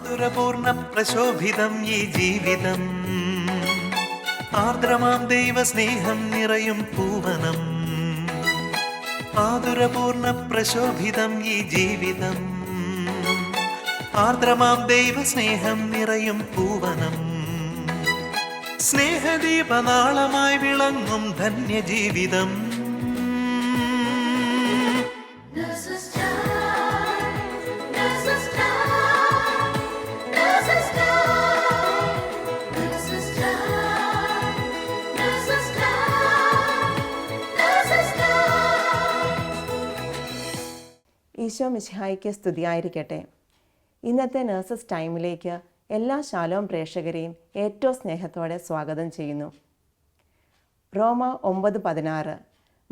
ആതുരപൂർണ്ണ പ്രശോഭിതം ഈ ജീവിതം, ആർദ്രമാം ദൈവസ്നേഹം നിറയും പൂവനം. ആതുരപൂർണ്ണ പ്രശോഭിതം ഈ ജീവിതം, ആർദ്രമാം ദൈവസ്നേഹം നിറയും പൂവനം. സ്നേഹദീപനാളമായി വിളങ്ങും ധന്യജീവിതം. ഈശോ മിശിഹായ്ക്ക് സ്തുതിയായിരിക്കട്ടെ. ഇന്നത്തെ നഴ്സസ് ടൈമിലേക്ക് എല്ലാ ശാലോം പ്രേക്ഷകരെയും ഏറ്റവും സ്നേഹത്തോടെ സ്വാഗതം ചെയ്യുന്നു. റോമ 9:16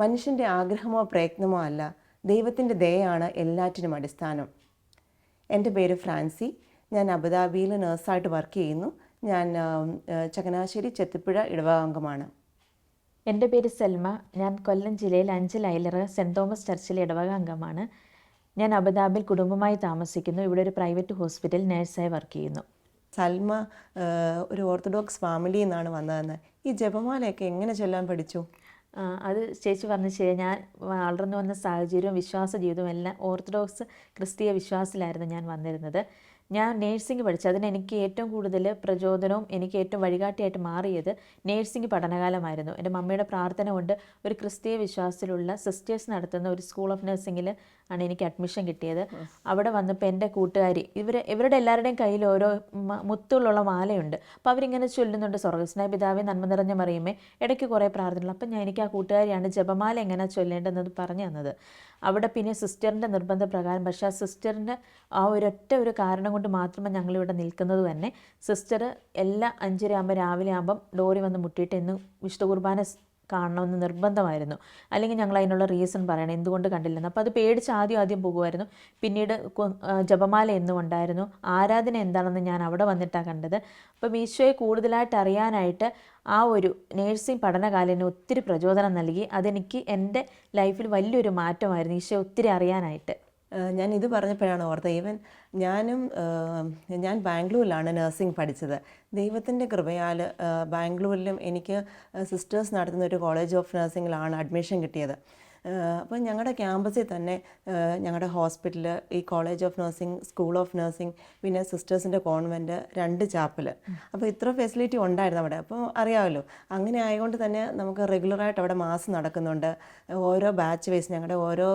മനുഷ്യൻ്റെ ആഗ്രഹമോ പ്രയത്നമോ അല്ല, ദൈവത്തിൻ്റെ ദയയാണ് എല്ലാറ്റിനും അടിസ്ഥാനം. എൻ്റെ പേര് ഫ്രാൻസി. ഞാൻ അബുദാബിയിൽ നഴ്സായിട്ട് വർക്ക് ചെയ്യുന്നു. ഞാൻ ചങ്ങനാശ്ശേരി ചെത്തിപ്പുഴ ഇടവകാംഗമാണ്. എൻ്റെ പേര് സൽമ. ഞാൻ കൊല്ലം ജില്ലയിൽ 5 ലൈലറ സെൻറ് തോമസ് ചർച്ചിലെ ഇടവക അംഗമാണ്. ഞാൻ അബുദാബിയിൽ കുടുംബമായി താമസിക്കുന്നു. ഇവിടെ ഒരു പ്രൈവറ്റ് ഹോസ്പിറ്റൽ നേഴ്സായി വർക്ക് ചെയ്യുന്നു. സൽമ ഒരു ഓർത്തഡോക്സ് ഫാമിലിയിൽ നിന്നാണ് വന്നതെന്ന്. ഈ ജപമാലയൊക്കെ എങ്ങനെ ചൊല്ലാൻ പഠിച്ചു? അത് ചേച്ചി പറഞ്ഞു ശരി. ഞാൻ വളർന്നു വന്ന സാഹചര്യവും വിശ്വാസ ജീവിതവും എല്ലാം ഓർത്തഡോക്സ് ക്രിസ്തീയ വിശ്വാസത്തിലായിരുന്നു ഞാൻ വന്നിരുന്നത്. ഞാൻ നേഴ്സിംഗ് പഠിച്ചു. അതിന് എനിക്ക് ഏറ്റവും കൂടുതൽ പ്രചോദനവും എനിക്ക് ഏറ്റവും വഴികാട്ടിയായിട്ട് മാറിയത് നേഴ്സിംഗ് പഠനകാലമായിരുന്നു. എൻ്റെ മമ്മിയുടെ പ്രാർത്ഥന കൊണ്ട് ഒരു ക്രിസ്തീയ വിശ്വാസത്തിലുള്ള സിസ്റ്റേഴ്സ് നടത്തുന്ന ഒരു സ്കൂൾ ഓഫ് നഴ്സിംഗിൽ ആണ് എനിക്ക് അഡ്മിഷൻ കിട്ടിയത്. അവിടെ വന്നപ്പോൾ എൻ്റെ കൂട്ടുകാരി ഇവരുടെ എല്ലാവരുടെയും കയ്യിൽ ഓരോ മുത്തുകളുള്ള മാലയുണ്ട്. അപ്പോൾ അവരിങ്ങനെ ചൊല്ലുന്നുണ്ട്, സ്വർഗ്ഗസ്നായ പിതാവേ നന്മ നിറഞ്ഞ മറിയമേ. ഇടയ്ക്ക് കുറേ പ്രാർത്ഥനകൾ. അപ്പം എനിക്ക് ആ കൂട്ടുകാരിയാണ് ജപമാല എങ്ങനെ ചൊല്ലേണ്ടതെന്ന് പറഞ്ഞു തന്നത്. അവിടെ പിന്നെ സിസ്റ്ററിൻ്റെ നിർബന്ധപ്രകാരം, പക്ഷേ ആ സിസ്റ്ററിൻ്റെ ആ ഒരു കാരണം കൊണ്ട് മാത്രമേ ഞങ്ങളിവിടെ നിൽക്കുന്നത് തന്നെ. സിസ്റ്റർ എല്ലാ 5:30 രാവിലെ ആകുമ്പം ഡോറി വന്ന് മുട്ടിയിട്ട് എന്നും വിശുദ്ധ കുർബാന കാണണമെന്ന് നിർബന്ധമായിരുന്നു. അല്ലെങ്കിൽ ഞങ്ങൾ അതിനുള്ള റീസൺ പറയണം എന്തുകൊണ്ട് കണ്ടില്ലെന്ന്. അപ്പോൾ അത് പേടിച്ച് ആദ്യം പോകുമായിരുന്നു. പിന്നീട് ജപമാല എന്നും ഉണ്ടായിരുന്നു. ആരാധന എന്താണെന്ന് ഞാൻ അവിടെ വന്നിട്ടാണ് കണ്ടത്. അപ്പം ഈശോയെ കൂടുതലായിട്ട് അറിയാനായിട്ട് ആ ഒരു നേഴ്സിംഗ് പഠനകാലം ഒത്തിരി പ്രചോദനം നൽകി. അതെനിക്ക് എൻ്റെ ലൈഫിൽ വലിയൊരു മാറ്റമായിരുന്നു, ഈശോയെ ഒത്തിരി അറിയാനായിട്ട്. ഞാൻ ഇത് പറഞ്ഞപ്പോഴാണ് ഓർത്തത്, ഞാൻ ബാംഗ്ലൂരിലാണ് നഴ്സിംഗ് പഠിച്ചത്. ദൈവത്തിൻ്റെ കൃപയാൽ ബാംഗ്ലൂരിലും എനിക്ക് സിസ്റ്റേഴ്സ് നടത്തുന്ന ഒരു കോളേജ് ഓഫ് നഴ്സിംഗിലാണ് അഡ്മിഷൻ കിട്ടിയത്. അപ്പോൾ ഞങ്ങളുടെ ക്യാമ്പസിൽ തന്നെ ഞങ്ങളുടെ ഹോസ്പിറ്റൽ, ഈ college of nursing, school of nursing, പിന്നെ സിസ്റ്റേഴ്സിൻ്റെ കോൺവെൻറ്റ്, 2 ചാപ്പൽ. അപ്പോൾ ഇത്ര ഫെസിലിറ്റി ഉണ്ടായിരുന്നു അവിടെ. അപ്പോൾ അറിയാമല്ലോ, അങ്ങനെ ആയതുകൊണ്ട് തന്നെ നമുക്ക് റെഗുലറായിട്ട് അവിടെ മാസ് നടക്കുന്നുണ്ട്. ഓരോ ബാച്ച് വൈസ്, ഞങ്ങളുടെ ഓരോ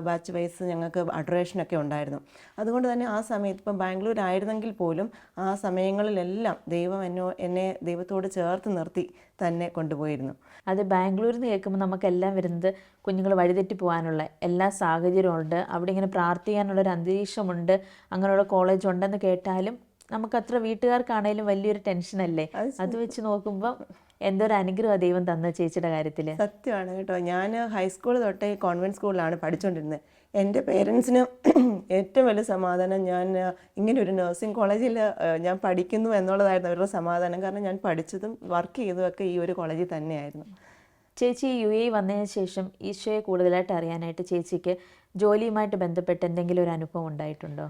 ബാച്ച് വൈസ് ഞങ്ങൾക്ക് അഡറേഷനൊക്കെ ഉണ്ടായിരുന്നു. അതുകൊണ്ട് തന്നെ ആ സമയത്ത് ഇപ്പം ബാംഗ്ലൂർ ആയിരുന്നെങ്കിൽ പോലും ആ സമയങ്ങളിലെല്ലാം ദൈവം എന്നെ ദൈവത്തോട് ചേർത്ത് നിർത്തി തന്നെ കൊണ്ടുപോയിരുന്നു. അത് ബാംഗ്ലൂരിൽ നിന്ന് കേൾക്കുമ്പോൾ നമുക്കെല്ലാം വരുന്നത് കുഞ്ഞുങ്ങൾ വഴിതെറ്റി പോകാനുള്ള എല്ലാ സാഹചര്യമുണ്ട്, അവിടെ ഇങ്ങനെ പ്രാർത്ഥിക്കാനുള്ളൊരു അന്തരീക്ഷമുണ്ട്, അങ്ങനെയുള്ള കോളേജ് ഉണ്ടെന്ന് കേട്ടാലും നമുക്കത്ര വീട്ടുകാർക്കാണേലും വലിയൊരു ടെൻഷനല്ലേ. അത് വെച്ച് നോക്കുമ്പോൾ എന്തൊരു അനുഗ്രഹമാണ് ദൈവം തന്ന ചേച്ചിയുടെ കാര്യത്തിൽ. സത്യമാണ് കേട്ടോ. ഞാൻ ഹൈസ്കൂൾ തൊട്ടേ കോൺവെൻറ്റ് സ്കൂളിലാണ് പഠിച്ചുകൊണ്ടിരുന്നത്. എൻ്റെ പേരൻസിന് ഏറ്റവും വലിയ സമാധാനം ഞാൻ ഇങ്ങനെ ഒരു നഴ്സിംഗ് കോളേജിൽ ഞാൻ പഠിക്കുന്നു എന്നുള്ളതായിരുന്നു അവരുടെ സമാധാനം. കാരണം ഞാൻ പഠിച്ചതും വർക്ക് ചെയ്തതുമൊക്കെ ഈ ഒരു കോളേജിൽ തന്നെയായിരുന്നു. ചേച്ചി UAE വന്നതിന് ശേഷം ഈശോയെ കൂടുതലായിട്ട് അറിയാനായിട്ട് ചേച്ചിക്ക് ജോലിയുമായിട്ട് ബന്ധപ്പെട്ട് എന്തെങ്കിലും ഒരു അനുഭവം ഉണ്ടായിട്ടുണ്ടോ?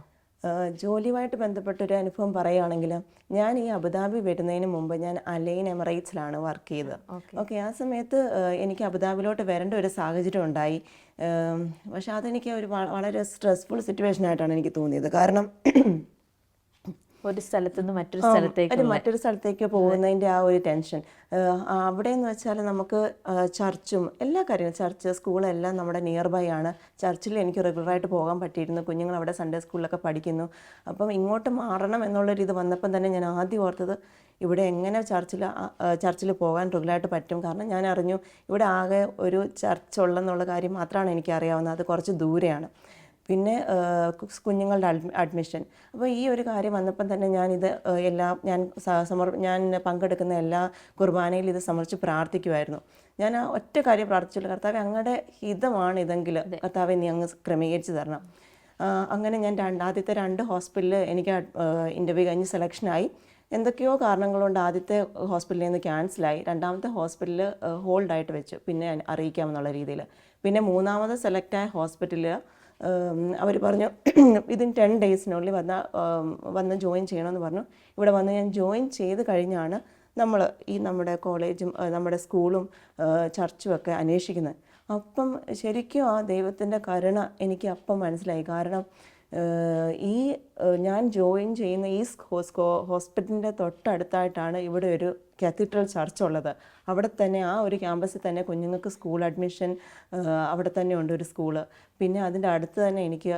ജോലിയുമായിട്ട് ബന്ധപ്പെട്ടൊരു അനുഭവം പറയുകയാണെങ്കിൽ, ഞാൻ ഈ അബുദാബി വരുന്നതിന് മുമ്പ് ഞാൻ അലൈൻ എമിറേറ്റ്സിലാണ് വർക്ക് ചെയ്തത്. ഓക്കെ, ആ സമയത്ത് എനിക്ക് അബുദാബിലോട്ട് വരേണ്ട ഒരു സാഹചര്യം ഉണ്ടായി. പക്ഷെ അതെനിക്ക് വളരെ സ്ട്രെസ്ഫുൾ സിറ്റുവേഷനായിട്ടാണ് എനിക്ക് തോന്നിയത്. കാരണം ഒരു സ്ഥലത്ത് നിന്ന് മറ്റൊരു സ്ഥലത്തേക്ക് പോകുന്നതിൻ്റെ ആ ഒരു ടെൻഷൻ. അവിടെ എന്ന് വെച്ചാൽ നമുക്ക് ചർച്ചും എല്ലാ കാര്യങ്ങളും, ചർച്ച്, സ്കൂളെല്ലാം നമ്മുടെ നിയർ ബൈ ആണ്. ചർച്ചിൽ എനിക്ക് റെഗുലറായിട്ട് പോകാൻ പറ്റിയിരുന്നു. കുഞ്ഞുങ്ങൾ അവിടെ സൺഡേ സ്കൂളിലൊക്കെ പഠിക്കുന്നു. അപ്പം ഇങ്ങോട്ട് മാറണം എന്നുള്ളൊരു ഇത് വന്നപ്പം തന്നെ ഞാൻ ആദ്യം ഓർത്തത്, ഇവിടെ എങ്ങനെ ചർച്ചിൽ പോകാൻ റെഗുലറായിട്ട് പറ്റും. കാരണം ഞാൻ അറിഞ്ഞു ഇവിടെ ആകെ ഒരു ചർച്ച് ഉള്ളെന്നുള്ള കാര്യം മാത്രമാണ് എനിക്ക് അറിയാവുന്നത്. അത് കുറച്ച് ദൂരെയാണ്. പിന്നെ കുഞ്ഞുങ്ങളുടെ അഡ്മിഷൻ. അപ്പോൾ ഈ ഒരു കാര്യം വന്നപ്പം തന്നെ ഞാൻ പങ്കെടുക്കുന്ന എല്ലാ കുർബാനയിലും ഇത് സമർപ്പിച്ച് പ്രാർത്ഥിക്കുമായിരുന്നു. ഞാൻ ആ ഒറ്റ കാര്യം പ്രാർത്ഥിച്ചുള്ളൂ, കർത്താവെ അങ്ങയുടെ ഹിതമാണ് ഇതെങ്കിൽ കർത്താവെ നീ അങ്ങ് ക്രമീകരിച്ച് തരണം. അങ്ങനെ ഞാൻ ആദ്യത്തെ 2 ഹോസ്പിറ്റലിൽ എനിക്ക് ഇൻ്റർവ്യൂ കഴിഞ്ഞ് സെലക്ഷനായി. എന്തൊക്കെയോ കാരണങ്ങൾ കൊണ്ട് ആദ്യത്തെ ഹോസ്പിറ്റലിൽ നിന്ന് ക്യാൻസലായി. രണ്ടാമത്തെ ഹോസ്പിറ്റലിൽ ഹോൾഡായിട്ട് വെച്ചു, പിന്നെ അറിയിക്കാമെന്നുള്ള രീതിയിൽ. പിന്നെ മൂന്നാമത് സെലക്റ്റായ ഹോസ്പിറ്റലിൽ അവർ പറഞ്ഞു ഇതിൻ 10 ഡേയ്സിനുള്ളിൽ വന്ന് ജോയിൻ ചെയ്യണമെന്ന് പറഞ്ഞു. ഇവിടെ വന്ന് ഞാൻ ജോയിൻ ചെയ്ത് കഴിഞ്ഞാണ് നമ്മൾ ഈ നമ്മുടെ കോളേജും നമ്മുടെ സ്കൂളും ചർച്ചും ഒക്കെ അന്വേഷിക്കുന്നത്. അപ്പം ശരിക്കും ആ ദൈവത്തിൻ്റെ കരുണ എനിക്ക് അപ്പം മനസ്സിലായി. കാരണം ഈ ഞാൻ ജോയിൻ ചെയ്യുന്ന ഈ ഹോസ്പിറ്റലിൻ്റെ തൊട്ടടുത്തായിട്ടാണ് ഇവിടെ ഒരു കാത്തീഡ്രൽ ചർച്ച് ഉള്ളത്. അവിടെ തന്നെ ആ ഒരു ക്യാമ്പസിൽ തന്നെ കുഞ്ഞുങ്ങൾക്ക് സ്കൂൾ അഡ്മിഷൻ അവിടെ തന്നെ ഉണ്ട് ഒരു സ്കൂള്. പിന്നെ അതിൻ്റെ അടുത്ത് തന്നെ എനിക്ക്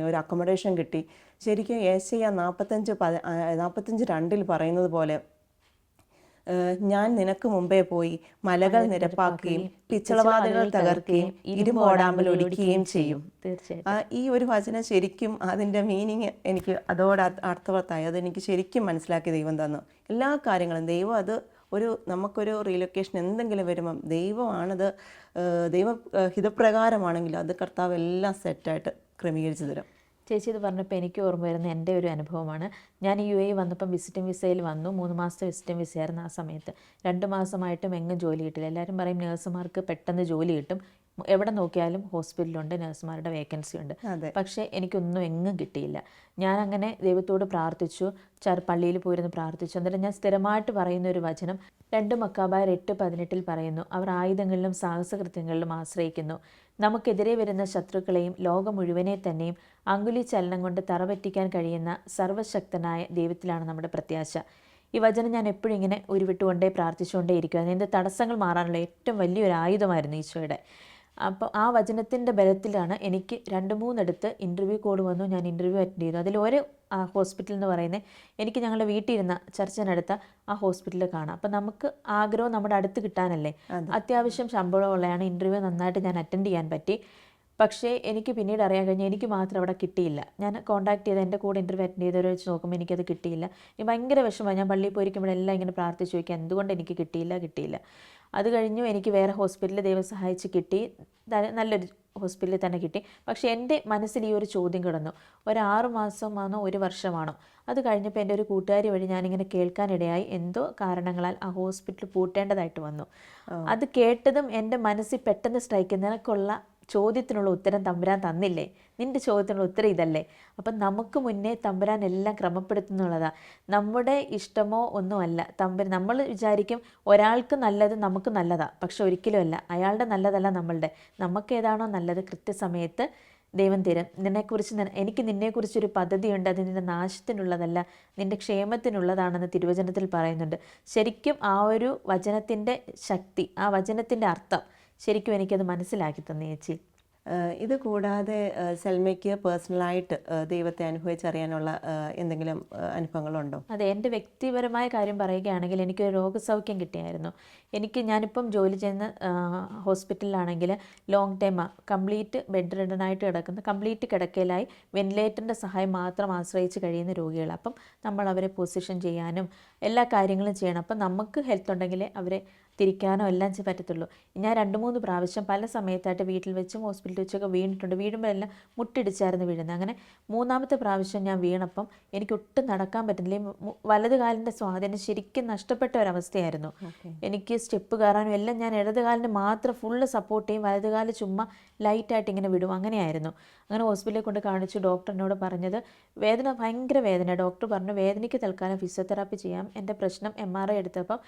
ഒരു അക്കോമഡേഷൻ കിട്ടി. ശരിക്കും ഏശയ്യ 45:2 പറയുന്നത് പോലെ ഞാൻ നിനക്ക് മുമ്പേ പോയി മലകൾ നിരപ്പാക്കുകയും പിച്ചളവാതിലുകൾ തകർക്കുകയും ഇരുമ്പോടാമ്പൽ ഒടിക്കുകയും ചെയ്യും. തീർച്ചയായും ഈ ഒരു വചനം ശരിക്കും അതിൻ്റെ മീനിങ് എനിക്ക് അതോടെ അർത്ഥവത്തായി. അതെനിക്ക് ശരിക്കും മനസ്സിലാക്കി ദൈവം തന്നു. എല്ലാ കാര്യങ്ങളും ദൈവം അത് നമുക്കൊരു റീലൊക്കേഷൻ എന്തെങ്കിലും വരുമ്പം ദൈവമാണത്, ദൈവ ഹിതപ്രകാരമാണെങ്കിൽ അത് കർത്താവ് എല്ലാം സെറ്റായിട്ട് ക്രമീകരിച്ച് തരും. ചേച്ചി ഇത് പറഞ്ഞപ്പോൾ എനിക്ക് ഓർമ്മ വരുന്ന എൻ്റെ ഒരു അനുഭവമാണ്. ഞാൻ യു എ വന്നപ്പം വിസിറ്റിംഗ് വിസയിൽ വന്നു. 3 മാസത്തെ വിസിറ്റിംഗ് വിസയായിരുന്നു ആ സമയത്ത്. 2 മാസമായിട്ടും എങ്ങും ജോലി കിട്ടില്ല. എല്ലാവരും പറയും നേഴ്സുമാർക്ക് പെട്ടെന്ന് ജോലി കിട്ടും, എവിടെ നോക്കിയാലും ഹോസ്പിറ്റലുണ്ട്, നഴ്സുമാരുടെ വേക്കൻസി ഉണ്ട്. പക്ഷേ എനിക്കൊന്നും എങ്ങും കിട്ടിയില്ല. ഞാൻ അങ്ങനെ ദൈവത്തോട് പ്രാർത്ഥിച്ചു, പള്ളിയിൽ പോയിരുന്ന് പ്രാർത്ഥിച്ചു. എന്നിട്ട് ഞാൻ സ്ഥിരമായിട്ട് പറയുന്ന ഒരു വചനം 2 മക്കാബയർ 8:18 പറയുന്നു, അവർ ആയുധങ്ങളിലും സാഹസകൃത്യങ്ങളിലും ആശ്രയിക്കുന്നു. നമുക്കെതിരെ വരുന്ന ശത്രുക്കളെയും ലോകം മുഴുവനെ തന്നെയും അങ്കുലി ചലനം കൊണ്ട് തറപറ്റിക്കാൻ കഴിയുന്ന സർവ്വശക്തനായ ദൈവത്തിലാണ് നമ്മുടെ പ്രത്യാശ. ഈ വചനം ഞാൻ എപ്പോഴും ഇങ്ങനെ ഉരുവിട്ടുകൊണ്ടേ പ്രാർത്ഥിച്ചുകൊണ്ടേ ഇരിക്കുകയാണ്. എൻ്റെ തടസ്സങ്ങൾ മാറാനുള്ള ഏറ്റവും വലിയൊരു ആയുധമായിരുന്നു ഈശോയുടെ. അപ്പോൾ ആ വചനത്തിൻ്റെ ബലത്തിലാണ് എനിക്ക് 2-3 ഇടത്ത് ഇൻ്റർവ്യൂ കോഡ് വന്നു. ഞാൻ ഇൻ്റർവ്യൂ അറ്റൻഡ് ചെയ്തു. അതിലൊരു ഹോസ്പിറ്റൽ എന്ന് പറയുന്നത് എനിക്ക് ഞങ്ങളുടെ വീട്ടിൽ ഇരുന്ന ചർച്ചിനടുത്ത ആ ഹോസ്പിറ്റലിൽ കാണാം. അപ്പം നമുക്ക് ആഗ്രഹം നമ്മുടെ അടുത്ത് കിട്ടാനല്ലേ. അത്യാവശ്യം ശമ്പളമുള്ളതാണ്. ഇൻ്റർവ്യൂ നന്നായിട്ട് ഞാൻ അറ്റൻഡ് ചെയ്യാൻ പറ്റി. പക്ഷേ എനിക്ക് പിന്നീട് അറിയാൻ കഴിഞ്ഞാൽ എനിക്ക് മാത്രം അവിടെ കിട്ടിയില്ല. ഞാൻ കോൺടാക്ട് ചെയ്ത് എൻ്റെ കൂടെ ഇൻ്റർവ്യൂ അറ്റൻഡ് ചെയ്തവരെ വെച്ച് നോക്കുമ്പോൾ എനിക്കത് കിട്ടിയില്ല. എനിക്ക് ഭയങ്കര വിഷമമായി. ഞാൻ പള്ളിയിൽ പോയിരിക്കുമ്പോഴെല്ലാം ഇങ്ങനെ പ്രാർത്ഥിച്ചു ചോദിക്കുക എന്തുകൊണ്ട് എനിക്ക് കിട്ടിയില്ല. അത് കഴിഞ്ഞു എനിക്ക് വേറെ ഹോസ്പിറ്റലിൽ ദൈവം സഹായിച്ച് കിട്ടി, നല്ലൊരു ഹോസ്പിറ്റലിൽ തന്നെ കിട്ടി. പക്ഷേ എൻ്റെ മനസ്സിൽ ഈ ഒരു ചോദ്യം കിടന്നു, 6 മാസമാണോ 1 വർഷമാണോ? അത് കഴിഞ്ഞപ്പോൾ എൻ്റെ ഒരു കൂട്ടുകാരി വഴി ഞാനിങ്ങനെ കേൾക്കാനിടയായി എന്തോ കാരണങ്ങളാൽ ആ ഹോസ്പിറ്റൽ പൂട്ടേണ്ടതായിട്ട് വന്നു. അത് കേട്ടതും എൻ്റെ മനസ്സിൽ പെട്ടെന്ന് സ്ട്രൈക്ക്, നിനക്കുള്ള ചോദ്യത്തിനുള്ള ഉത്തരം തമ്പുരാൻ തന്നില്ലേ, നിൻ്റെ ചോദ്യത്തിനുള്ള ഉത്തരം ഇതല്ലേ. അപ്പം നമുക്ക് മുന്നേ തമ്പുരാൻ എല്ലാം ക്രമപ്പെടുത്തുന്നുള്ളതാണ്. നമ്മുടെ ഇഷ്ടമോ ഒന്നുമല്ല നമ്മൾ വിചാരിക്കും ഒരാൾക്ക് നല്ലത് നമുക്ക് നല്ലതാണ്, പക്ഷെ ഒരിക്കലും അല്ല. അയാളുടെ നല്ലതല്ല നമ്മളുടെ. നമുക്ക് ഏതാണോ നല്ലത് കൃത്യസമയത്ത് ദൈവം തരും. എനിക്ക് നിന്നെക്കുറിച്ചൊരു പദ്ധതിയുണ്ട്, അത് നിൻ്റെ നാശത്തിനുള്ളതല്ല, നിൻ്റെ ക്ഷേമത്തിനുള്ളതാണെന്ന് തിരുവചനത്തിൽ പറയുന്നുണ്ട്. ശരിക്കും ആ ഒരു വചനത്തിൻ്റെ ശക്തി, ആ വചനത്തിൻ്റെ അർത്ഥം ശരിക്കും എനിക്കത് മനസ്സിലാക്കി തന്നെ ചേച്ചി. ഇത് കൂടാതെ സെൽമയ്ക്ക് പേഴ്സണലായിട്ട് ദൈവത്തെ അനുഭവിച്ചറിയാനുള്ള എന്തെങ്കിലും അനുഭവങ്ങളുണ്ടോ? അതെ, എൻ്റെ വ്യക്തിപരമായ കാര്യം പറയുകയാണെങ്കിൽ എനിക്കൊരു രോഗസൗഖ്യം കിട്ടിയായിരുന്നു. ഞാനിപ്പം ജോലി ചെയ്യുന്ന ഹോസ്പിറ്റലിലാണെങ്കിൽ ലോങ് ടൈം കംപ്ലീറ്റ് ബെഡ് റിഡനായിട്ട് കിടക്കുന്ന, കംപ്ലീറ്റ് കിടക്കയിലായി വെന്റിലേറ്ററിൻ്റെ സഹായം മാത്രം ആശ്രയിച്ച് കഴിയുന്ന രോഗികൾ. അപ്പം നമ്മൾ അവരെ പൊസിഷൻ ചെയ്യാനും എല്ലാ കാര്യങ്ങളും ചെയ്യണം. അപ്പം നമുക്ക് ഹെൽത്ത് ഉണ്ടെങ്കിലേ അവരെ തിരിക്കാനോ എല്ലാം പറ്റത്തുള്ളൂ. ഞാൻ 2-3 പ്രാവശ്യം പല സമയത്തായിട്ട് വീട്ടിൽ വെച്ചും ഹോസ്പിറ്റലിൽ വെച്ചൊക്കെ വീണിട്ടുണ്ട്. വീഴുമ്പോൾ എല്ലാം മുട്ടിടിച്ചായിരുന്നു വീഴുന്നത്. അങ്ങനെ 3-ാമത്തെ പ്രാവശ്യം ഞാൻ വീണപ്പം എനിക്ക് ഒട്ടും നടക്കാൻ പറ്റുന്നില്ല. വലത് കാലിൻ്റെ സ്വാധീനം ശരിക്കും നഷ്ടപ്പെട്ട ഒരവസ്ഥയായിരുന്നു. എനിക്ക് സ്റ്റെപ്പ് കയറാനും എല്ലാം ഞാൻ ഇടത് കാലിന് മാത്രം ഫുള്ള് സപ്പോർട്ട് ചെയ്യും, വലത് കാല് ചുമ്മാ ലൈറ്റായിട്ട് ഇങ്ങനെ വിടും, അങ്ങനെയായിരുന്നു. അങ്ങനെ ഹോസ്പിറ്റലിൽ കൊണ്ട് കാണിച്ചു. ഡോക്ടറിനോട് പറഞ്ഞത് വേദന, ഭയങ്കര വേദന. ഡോക്ടർ പറഞ്ഞു വേദനയ്ക്ക് തൽക്കാലം ഫിസിയോതെറാപ്പി ചെയ്യാം. എൻ്റെ പ്രശ്നം MRI എടുത്തപ്പം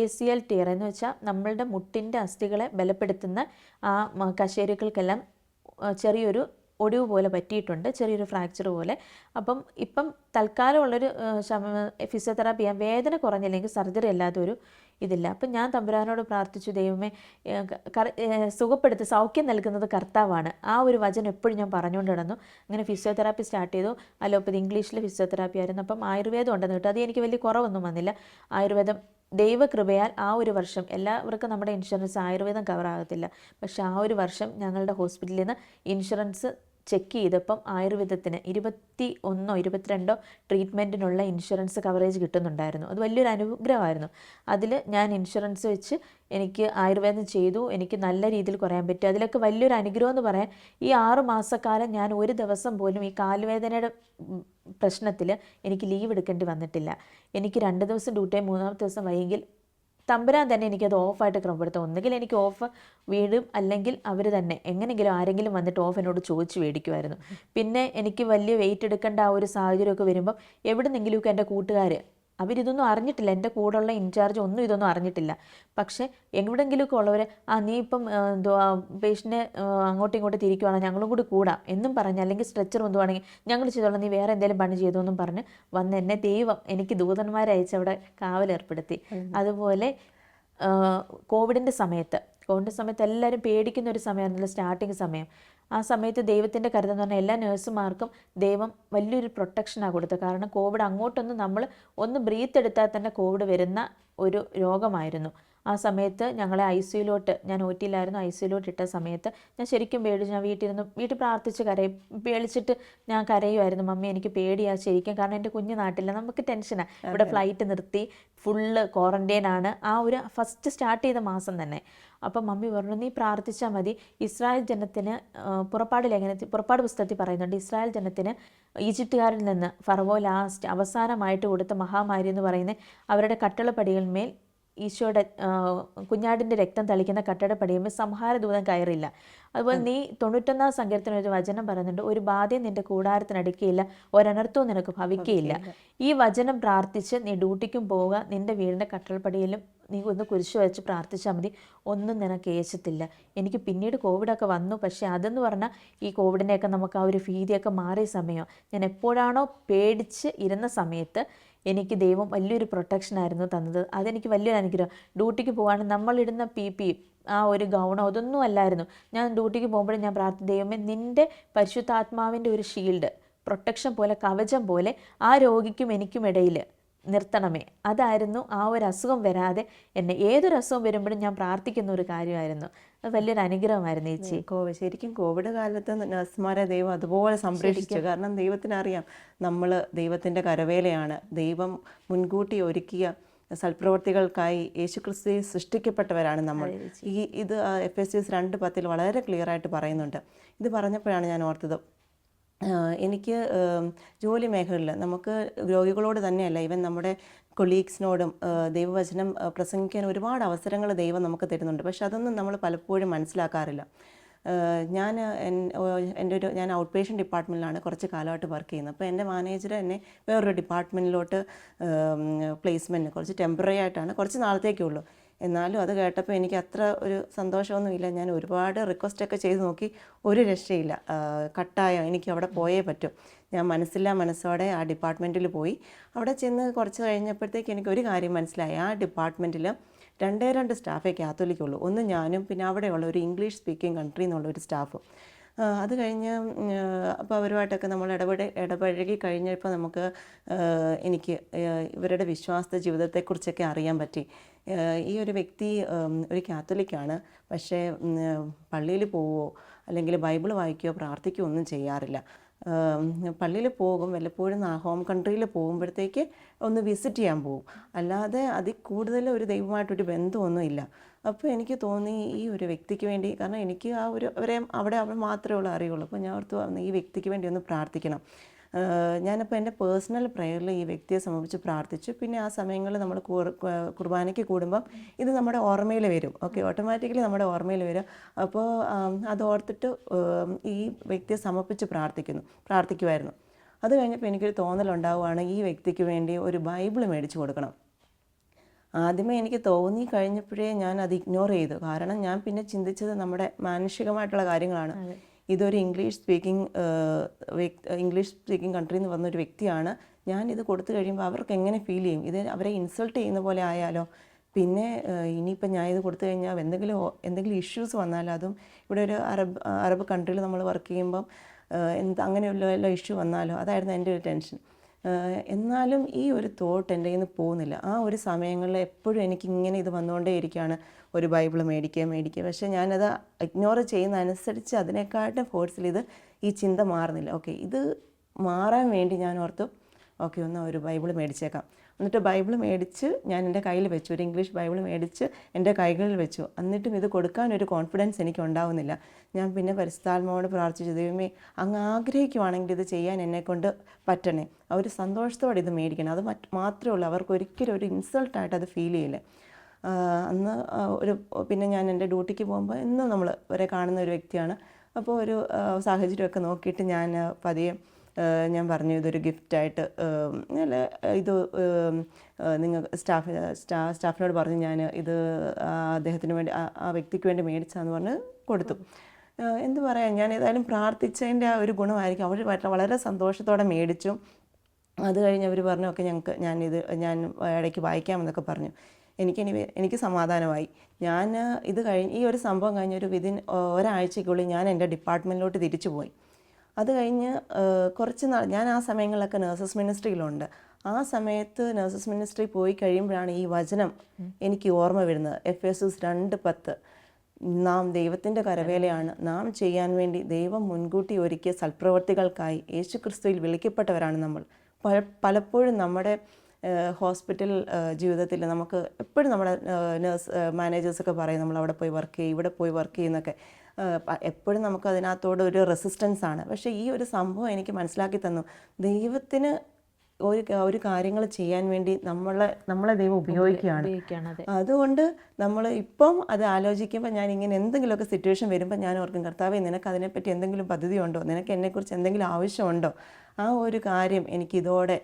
ACL ടീയർ എന്ന് വെച്ചാൽ നമ്മളുടെ മുട്ടിൻ്റെ അസ്ഥികളെ ബലപ്പെടുത്തുന്ന ആ കശേരുക്കൾക്കെല്ലാം ചെറിയൊരു ഒടിവ് പോലെ പറ്റിയിട്ടുണ്ട്, ചെറിയൊരു ഫ്രാക്ചർ പോലെ. അപ്പം ഇപ്പം തൽക്കാലമുള്ളൊരു ഫിസിയോതെറാപ്പി ചെയ്യാൻ, വേദന കുറഞ്ഞില്ലെങ്കിൽ സർജറി അല്ലാതെ ഒരു ഇതില്ല. അപ്പം ഞാൻ തമ്പുരാനോട് പ്രാർത്ഥിച്ചു, ദൈവമേ സൗഖ്യം നൽകുന്നത് കർത്താവാണ്. ആ ഒരു വചനം എപ്പോഴും ഞാൻ പറഞ്ഞുകൊണ്ട് കിടന്നു. അങ്ങനെ ഫിസിയോതെറാപ്പി സ്റ്റാർട്ട് ചെയ്തു. അലോപ്പതി ഇംഗ്ലീഷിലെ ഫിസിയോതെറാപ്പി ആയിരുന്നു. അപ്പം ആയുർവേദം ഉണ്ടെന്ന് കേട്ടു. അത് എനിക്ക് വലിയ കുറവൊന്നും വന്നില്ല. ആയുർവേദം ദൈവകൃപയാൽ ആ ഒരു വർഷം, എല്ലാവർക്കും നമ്മുടെ ഇൻഷുറൻസ് ആയുർവേദം കവർ ആകത്തില്ല, പക്ഷെ ആ ഒരു വർഷം ഞങ്ങളുടെ ഹോസ്പിറ്റലിൽ നിന്ന് ഇൻഷുറൻസ് ചെക്ക് ചെയ്തപ്പം ആയുർവേദത്തിന് 21 or 22 ട്രീറ്റ്മെൻറ്റിനുള്ള ഇൻഷുറൻസ് കവറേജ് കിട്ടുന്നുണ്ടായിരുന്നു. അത് വലിയൊരു അനുഗ്രഹമായിരുന്നു. അതിൽ ഞാൻ ഇൻഷുറൻസ് വെച്ച് എനിക്ക് ആയുർവേദം ചെയ്തു. എനിക്ക് നല്ല രീതിയിൽ കുറയാൻ പറ്റും. അതിലൊക്കെ വലിയൊരു അനുഗ്രഹം എന്ന് പറയാൻ, ഈ 6 മാസക്കാലം ഞാൻ ഒരു ദിവസം പോലും ഈ കാലുവേദനയുടെ പ്രശ്നത്തിൽ എനിക്ക് ലീവ് എടുക്കേണ്ടി വന്നിട്ടില്ല. എനിക്ക് 2 ദിവസം ഡ്യൂട്ടി, 3-ാമത്തെ ദിവസം വൈകിൽ തമ്പുരാൻ തന്നെ എനിക്കത് ഓഫായിട്ട് ക്രമപ്പെടുത്തും. ഒന്നുകിൽ എനിക്ക് ഓഫ് വീടും, അല്ലെങ്കിൽ അവർ തന്നെ എങ്ങനെയെങ്കിലും ആരെങ്കിലും വന്നിട്ട് ഓഫ് എന്നോട് ചോദിച്ച് മേടിക്കുമായിരുന്നു. പിന്നെ എനിക്ക് വലിയ വെയിറ്റ് എടുക്കേണ്ട ആ ഒരു സാഹചര്യമൊക്കെ വരുമ്പം എവിടുന്നെങ്കിലുമൊക്കെ എൻ്റെ കൂട്ടുകാർ അവരിതൊന്നും അറിഞ്ഞിട്ടില്ല, എൻ്റെ കൂടെയുള്ള ഇൻചാർജ് ഒന്നും ഇതൊന്നും അറിഞ്ഞിട്ടില്ല. പക്ഷേ എവിടെയെങ്കിലുമൊക്കെ ഉള്ളവർ നീ ഇപ്പം എന്തുവാ പേഷ്യൻറ്റിനെ അങ്ങോട്ടും ഇങ്ങോട്ടും തിരിക്കുവാണെങ്കിൽ ഞങ്ങളും കൂടി കൂടാം എന്നും പറഞ്ഞ്, അല്ലെങ്കിൽ സ്ട്രെച്ചർ കൊണ്ടുപോകണമെങ്കിൽ ഞങ്ങൾ ചെയ്തോളാം, നീ വേറെ എന്തെങ്കിലും പണി ചെയ്തു എന്നും പറഞ്ഞ് വന്ന് എന്നെ ദൈവം എനിക്ക് ദൂതന്മാരെ അയച്ച് അവിടെ കാവലേർപ്പെടുത്തി. അതുപോലെ കോവിഡിൻ്റെ സമയത്ത് എല്ലാവരും പേടിക്കുന്ന ഒരു സമയമായിരുന്നല്ലോ സ്റ്റാർട്ടിങ് സമയം. ആ സമയത്ത് ദൈവത്തിൻ്റെ കരുതെന്ന് പറഞ്ഞാൽ എല്ലാ നഴ്സുമാർക്കും ദൈവം വലിയൊരു പ്രൊട്ടക്ഷനാണ് കൊടുത്തത്. കാരണം കോവിഡ് അങ്ങോട്ടൊന്നും നമ്മൾ ഒന്ന് ബ്രീത്ത് എടുത്താൽ തന്നെ കോവിഡ് വരുന്ന ഒരു രോഗമായിരുന്നു. ആ സമയത്ത് ഞങ്ങളെ ICUലോട്ട്, ഞാൻ OTയിലായിരുന്നു, ICUലോട്ട് ഇട്ട സമയത്ത് ഞാൻ ശരിക്കും പേടിച്ചു. ഞാൻ വീട്ടിൽ പ്രാർത്ഥിച്ച് പേടിച്ചിട്ട് ഞാൻ കരയുമായിരുന്നു, മമ്മി എനിക്ക് പേടിയാണ് ശരിക്കും. കാരണം എൻ്റെ കുഞ്ഞു നാട്ടില്ല, നമുക്ക് ടെൻഷനാണ്. ഇവിടെ ഫ്ലൈറ്റ് നിർത്തി ഫുള്ള് ക്വാറൻറ്റൈനാണ് ആ ഒരു ഫസ്റ്റ് സ്റ്റാർട്ട് ചെയ്ത മാസം തന്നെ. അപ്പം മമ്മി പറഞ്ഞു, നീ പ്രാർത്ഥിച്ചാൽ മതി. ഇസ്രായേൽ ജനത്തിന് പുറപ്പാട് പുസ്തകത്തിൽ പറയുന്നുണ്ട്, ഇസ്രായേൽ ജനത്തിന് ഈജിപ്തുകാരിൽ നിന്ന് ഫറവോ ലാസ്റ്റ് അവസാനമായിട്ട് കൊടുത്ത മഹാമാരി എന്ന് പറയുന്നത് അവരുടെ കട്ടളപ്പടികളിന്മേൽ ഈശോയുടെ കുഞ്ഞാടിൻ്റെ രക്തം തളിക്കുന്ന കട്ടടപ്പടിയുമ്പോൾ സംഹാരദൂതം കയറില്ല. അതുപോലെ നീ 91-ാം സങ്കീർത്തനത്തിൽ ഒരു വചനം പറയുന്നുണ്ട്, ഒരു ബാധയും നിന്റെ കൂടാരത്തിനടുക്കിയില്ല, ഒരനർത്ഥവും നിനക്ക് ഭവിക്കുകയില്ല. ഈ വചനം പ്രാർത്ഥിച്ച് നീ ഡ്യൂട്ടിക്കും പോവുക, നിന്റെ വീടിൻ്റെ കട്ടളപ്പടിയിലും നീ ഒന്ന് കുരിശ് വെച്ച് പ്രാർത്ഥിച്ചാൽ മതി, ഒന്നും നിനക്ക് ഏശത്തില്ല. എനിക്ക് പിന്നീട് കോവിഡൊക്കെ വന്നു, പക്ഷേ അതെന്ന് പറഞ്ഞാൽ ഈ കോവിഡിനെയൊക്കെ നമുക്ക് ആ ഒരു ഭീതിയൊക്കെ മാറിയ സമയം. ഞാൻ എപ്പോഴാണോ പേടിച്ച് ഇരുന്ന സമയത്ത് എനിക്ക് ദൈവം വലിയൊരു പ്രൊട്ടക്ഷനായിരുന്നു തന്നത്. അതെനിക്ക് വലിയൊരു അനുഗ്രഹം. ഡ്യൂട്ടിക്ക് പോകാനും നമ്മളിടുന്ന PPE ആ ഒരു ഗൗണോ അതൊന്നും അല്ലായിരുന്നു. ഞാൻ ഡ്യൂട്ടിക്ക് പോകുമ്പോഴും ഞാൻ ദൈവമേ നിൻ്റെ പരിശുദ്ധാത്മാവിൻ്റെ ഒരു ഷീൽഡ്, പ്രൊട്ടക്ഷൻ പോലെ, കവചം പോലെ ആ രോഗിക്കും എനിക്കും ഇടയിൽ നിർത്തണമേ. അതായിരുന്നു ആ ഒരു അസുഖം വരാതെ എന്നെ, ഏതൊരു അസുഖം വരുമ്പോഴും ഞാൻ പ്രാർത്ഥിക്കുന്ന ഒരു കാര്യമായിരുന്നു. അത് വലിയൊരു അനുഗ്രഹമായിരുന്നു ചേച്ചി. ശരിക്കും കോവിഡ് കാലത്ത് നഴ്സുമാരെ ദൈവം അതുപോലെ സംരക്ഷിച്ചു. കാരണം ദൈവത്തിനറിയാം നമ്മൾ ദൈവത്തിൻ്റെ കരവേലയാണ്. ദൈവം മുൻകൂട്ടി ഒരുക്കിയ സൽപ്രവർത്തികൾക്കായി യേശുക്രിസ്തു സൃഷ്ടിക്കപ്പെട്ടവരാണ് നമ്മൾ. ഇത് Ephesians 2:10 വളരെ ക്ലിയർ ആയിട്ട് പറയുന്നുണ്ട്. ഇത് പറഞ്ഞപ്പോഴാണ് ഞാൻ ഓർത്തത്, എനിക്ക് ജോലി മേഖലയിൽ നമുക്ക് രോഗികളോട് തന്നെയല്ല, ഈവൻ നമ്മുടെ കൊളീഗ്സിനോടും ദൈവവചനം പ്രസംഗിക്കാൻ ഒരുപാട് അവസരങ്ങൾ ദൈവം നമുക്ക് തരുന്നുണ്ട്. പക്ഷെ അതൊന്നും നമ്മൾ പലപ്പോഴും മനസ്സിലാക്കാറില്ല. ഞാൻ ഔട്ട് പേഷ്യൻ്റ് ഡിപ്പാർട്ട്മെൻറ്റിലാണ് കുറച്ച് കാലമായിട്ട് വർക്ക് ചെയ്യുന്നത്. അപ്പോൾ എൻ്റെ മാനേജർ എന്നെ വേറൊരു ഡിപ്പാർട്ട്മെൻറ്റിലോട്ട് പ്ലേസ്മെൻറ്റ് കുറച്ച് ടെമ്പററി ആയിട്ടാണ്, കുറച്ച് നാളത്തേക്കുള്ളൂ. എന്നാലും അത് കേട്ടപ്പോൾ എനിക്ക് അത്ര ഒരു സന്തോഷമൊന്നുമില്ല. ഞാൻ ഒരുപാട് റിക്വസ്റ്റൊക്കെ ചെയ്ത് നോക്കി, ഒരു രക്ഷയില്ല, കട്ടായോ, എനിക്ക് അവിടെ പോയേ പറ്റും. ഞാൻ മനസ്സോടെ ആ ഡിപ്പാർട്ട്മെൻറ്റിൽ പോയി. അവിടെ ചെന്ന് കുറച്ച് കഴിഞ്ഞപ്പോഴത്തേക്ക് എനിക്കൊരു കാര്യം മനസ്സിലായി, ആ ഡിപ്പാർട്ട്മെൻറ്റിൽ 2 സ്റ്റാഫേ കാത്തോലിക്കുള്ളൂ. ഒന്ന് ഞാനും പിന്നെ അവിടെയുള്ള ഒരു ഇംഗ്ലീഷ് സ്പീക്കിംഗ് കൺട്രി എന്നുള്ള ഒരു സ്റ്റാഫും. അത് കഴിഞ്ഞ് അപ്പോൾ അവരുമായിട്ടൊക്കെ നമ്മൾ ഇടപഴകി കഴിഞ്ഞപ്പോൾ എനിക്ക് ഇവരുടെ വിശ്വാസ ജീവിതത്തെക്കുറിച്ചൊക്കെ അറിയാൻ പറ്റി. ഈ ഒരു വ്യക്തി ഒരു കാത്തോലിക്കാണ്, പക്ഷേ പള്ളിയിൽ പോവുകയോ അല്ലെങ്കിൽ ബൈബിൾ വായിക്കുകയോ പ്രാർത്ഥിക്കുകയോ ഒന്നും ചെയ്യാറില്ല. പള്ളിയിൽ പോകും, വല്ലപ്പോഴും ഹോം കൺട്രിയിൽ പോകുമ്പോഴത്തേക്ക് ഒന്ന് വിസിറ്റ് ചെയ്യാൻ പോകും, അല്ലാതെ അതിൽ കൂടുതൽ ഒരു ദൈവമായിട്ടൊരു ബന്ധമൊന്നും ഇല്ല. അപ്പോൾ എനിക്ക് തോന്നി ഈ ഒരു വ്യക്തിക്ക് വേണ്ടി, കാരണം എനിക്ക് ആ ഒരു അവിടെ മാത്രമേ അറിയുള്ളൂ. അപ്പോൾ ഞാൻ ഓർത്തു ഈ വ്യക്തിക്ക് വേണ്ടി ഒന്ന് പ്രാർത്ഥിക്കണം. ഞാനപ്പോൾ എൻ്റെ പേഴ്സണൽ പ്രയറിൽ ഈ വ്യക്തിയെ സമർപ്പിച്ച് പ്രാർത്ഥിച്ചു. പിന്നെ ആ സമയങ്ങളിൽ നമ്മൾ കുർബാനയ്ക്ക് കൂടുമ്പം ഇത് നമ്മുടെ ഓർമ്മയിൽ വരും. ഓട്ടോമാറ്റിക്കലി നമ്മുടെ ഓർമ്മയിൽ വരും. അപ്പോൾ അത് ഓർത്തിട്ട് ഈ വ്യക്തിയെ സമർപ്പിച്ച് പ്രാർത്ഥിക്കുമായിരുന്നു. അത് കഴിഞ്ഞപ്പോൾ എനിക്കൊരു തോന്നലുണ്ടാവുകയാണ്, ഈ വ്യക്തിക്ക് വേണ്ടി ഒരു ബൈബിൾ മേടിച്ചു കൊടുക്കണം. ആദ്യമേ എനിക്ക് തോന്നി കഴിഞ്ഞപ്പോഴേ ഞാൻ അത് ഇഗ്നോർ ചെയ്തു. കാരണം ഞാൻ പിന്നെ ചിന്തിച്ചത് നമ്മുടെ മാനുഷികമായിട്ടുള്ള കാര്യങ്ങളാണ്. ഇതൊരു ഇംഗ്ലീഷ് സ്പീക്കിംഗ് കൺട്രിയിൽ നിന്ന് വന്നൊരു വ്യക്തിയാണ്. ഞാനിത് കൊടുത്തു കഴിയുമ്പോൾ അവർക്ക് എങ്ങനെ ഫീൽ ചെയ്യും? ഇത് അവരെ ഇൻസൾട്ട് ചെയ്യുന്ന പോലെ ആയാലോ? പിന്നെ ഇനിയിപ്പോൾ ഞാൻ ഇത് കൊടുത്തു കഴിഞ്ഞാൽ എന്തെങ്കിലും ഇഷ്യൂസ് വന്നാലും, അതും ഇവിടെ ഒരു അറബ് കൺട്രിയിൽ നമ്മൾ വർക്ക് ചെയ്യുമ്പം അങ്ങനെയുള്ള ഇഷ്യൂ വന്നാലോ? അതായിരുന്നു എൻ്റെ ഒരു ടെൻഷൻ. എന്നാലും ഈ ഒരു തോട്ട് എൻ്റെ കയ്യിൽ നിന്ന് പോകുന്നില്ല. ആ ഒരു സമയങ്ങളിൽ എപ്പോഴും എനിക്കിങ്ങനെ ഇത് വന്നുകൊണ്ടേയിരിക്കുകയാണ്, ഒരു ബൈബിൾ മേടിക്കുക. പക്ഷേ ഞാനത് ഇഗ്നോർ ചെയ്യുന്നതനുസരിച്ച് അതിനെക്കാട്ടും ഫോഴ്സിൽ ഈ ചിന്ത മാറുന്നില്ല. ഇത് മാറാൻ വേണ്ടി ഞാൻ ഓർത്തു, ഒന്ന് ഒരു ബൈബിൾ മേടിച്ചേക്കാം. എന്നിട്ട് ബൈബിൾ മേടിച്ച് ഞാൻ എൻ്റെ കയ്യിൽ വെച്ചു, ഒരു ഇംഗ്ലീഷ് ബൈബിൾ മേടിച്ച് എൻ്റെ കൈകളിൽ വെച്ചു. എന്നിട്ടും ഇത് കൊടുക്കാനൊരു കോൺഫിഡൻസ് എനിക്ക് ഉണ്ടാവുന്നില്ല. ഞാൻ പിന്നെ പരിശുദ്ധാത്മാവോട് പ്രാർത്ഥിച്ചു, ദൈവമേ അങ്ങ് ആഗ്രഹിക്കുവാണെങ്കിൽ ഇത് ചെയ്യാൻ എന്നെക്കൊണ്ട് പറ്റണേ, അവർ സന്തോഷത്തോടെ ഇത് മേടിക്കണം. അത് മാത്രമേ ഉള്ളൂ, അവർക്ക് ഒരിക്കലും ഒരു ഇൻസൾട്ടായിട്ട് അത് ഫീൽ ചെയ്യില്ല. അന്ന് ഒരു പിന്നെ ഞാൻ എൻ്റെ ഡ്യൂട്ടിക്ക് പോകുമ്പോൾ എന്നും നമ്മൾ വരെ കാണുന്ന ഒരു വ്യക്തിയാണ്. അപ്പോൾ ഒരു സാഹചര്യമൊക്കെ നോക്കിയിട്ട് ഞാൻ പതിയെ ഞാൻ പറഞ്ഞു ഇതൊരു ഗിഫ്റ്റായിട്ട് അല്ല ഇത് നിങ്ങൾ സ്റ്റാഫിനോട് പറഞ്ഞു ഞാൻ ഇത് അദ്ദേഹത്തിന് വേണ്ടി ആ വ്യക്തിക്ക് വേണ്ടി മേടിച്ചാന്ന് പറഞ്ഞ് കൊടുത്തു. എന്ത് പറയാം, ഞാൻ ഏതായാലും പ്രാർത്ഥിച്ചതിൻ്റെ ആ ഒരു ഗുണമായിരിക്കും. അവർ വളരെ സന്തോഷത്തോടെ മേടിച്ചു. അത് കഴിഞ്ഞ് അവർ പറഞ്ഞു ഓക്കെ ഞാൻ ഇടയ്ക്ക് വായിക്കാമെന്നൊക്കെ പറഞ്ഞു. എനിക്ക് സമാധാനമായി. ഞാൻ ഇത് കഴിഞ്ഞ് ഈ ഒരു സംഭവം കഴിഞ്ഞൊരു ഒരാഴ്ചയ്ക്കുള്ളിൽ ഞാൻ എൻ്റെ ഡിപ്പാർട്ട്മെൻറ്റിലോട്ട് തിരിച്ചു പോയി. അത് കഴിഞ്ഞ് കുറച്ച് നാൾ ഞാൻ ആ സമയങ്ങളിലൊക്കെ നഴ്സസ് മിനിസ്ട്രിയിലുണ്ട്. ആ സമയത്ത് നഴ്സസ് മിനിസ്ട്രി പോയി കഴിയുമ്പോഴാണ് ഈ വചനം എനിക്ക് ഓർമ്മ വരുന്നത്. എഫേസ്യസ് 2:10 നാം ദൈവത്തിൻ്റെ കരവേലയാണ്, നാം ചെയ്യാൻ വേണ്ടി ദൈവം മുൻകൂട്ടി ഒരുക്കിയ സൽപ്രവർത്തികൾക്കായി യേശുക്രിസ്തുവിൽ വിളിക്കപ്പെട്ടവരാണ് നമ്മൾ. പലപ്പോഴും നമ്മുടെ ഹോസ്പിറ്റൽ ജീവിതത്തിൽ നമുക്ക് എപ്പോഴും നമ്മുടെ മാനേജേഴ്സൊക്കെ പറയും നമ്മൾ അവിടെ പോയി വർക്ക് ചെയ്യും, ഇവിടെ പോയി വർക്ക് ചെയ്യുന്നൊക്കെ. എപ്പോഴും നമുക്ക് അതിനകത്തോട് ഒരു റെസിസ്റ്റൻസ് ആണ്. പക്ഷേ ഈ ഒരു സംഭവം എനിക്ക് മനസ്സിലാക്കി തന്നു, ദൈവത്തിന് ഒരു കാര്യങ്ങൾ ചെയ്യാൻ വേണ്ടി നമ്മളെ ദൈവം ഉപയോഗിക്കുകയാണ്. അതുകൊണ്ട് നമ്മൾ ഇപ്പം അത് ആലോചിക്കുമ്പോൾ ഞാൻ ഇങ്ങനെ എന്തെങ്കിലുമൊക്കെ സിറ്റുവേഷൻ വരുമ്പോൾ ഞാൻ ഓർക്കും, കർത്താവേ നിനക്ക് അതിനെപ്പറ്റി എന്തെങ്കിലും പദ്ധതിയുണ്ടോ, നിനക്ക് എന്നെക്കുറിച്ച് എന്തെങ്കിലും ആവശ്യമുണ്ടോ. ആ ഒരു കാര്യം എനിക്കിതോടെ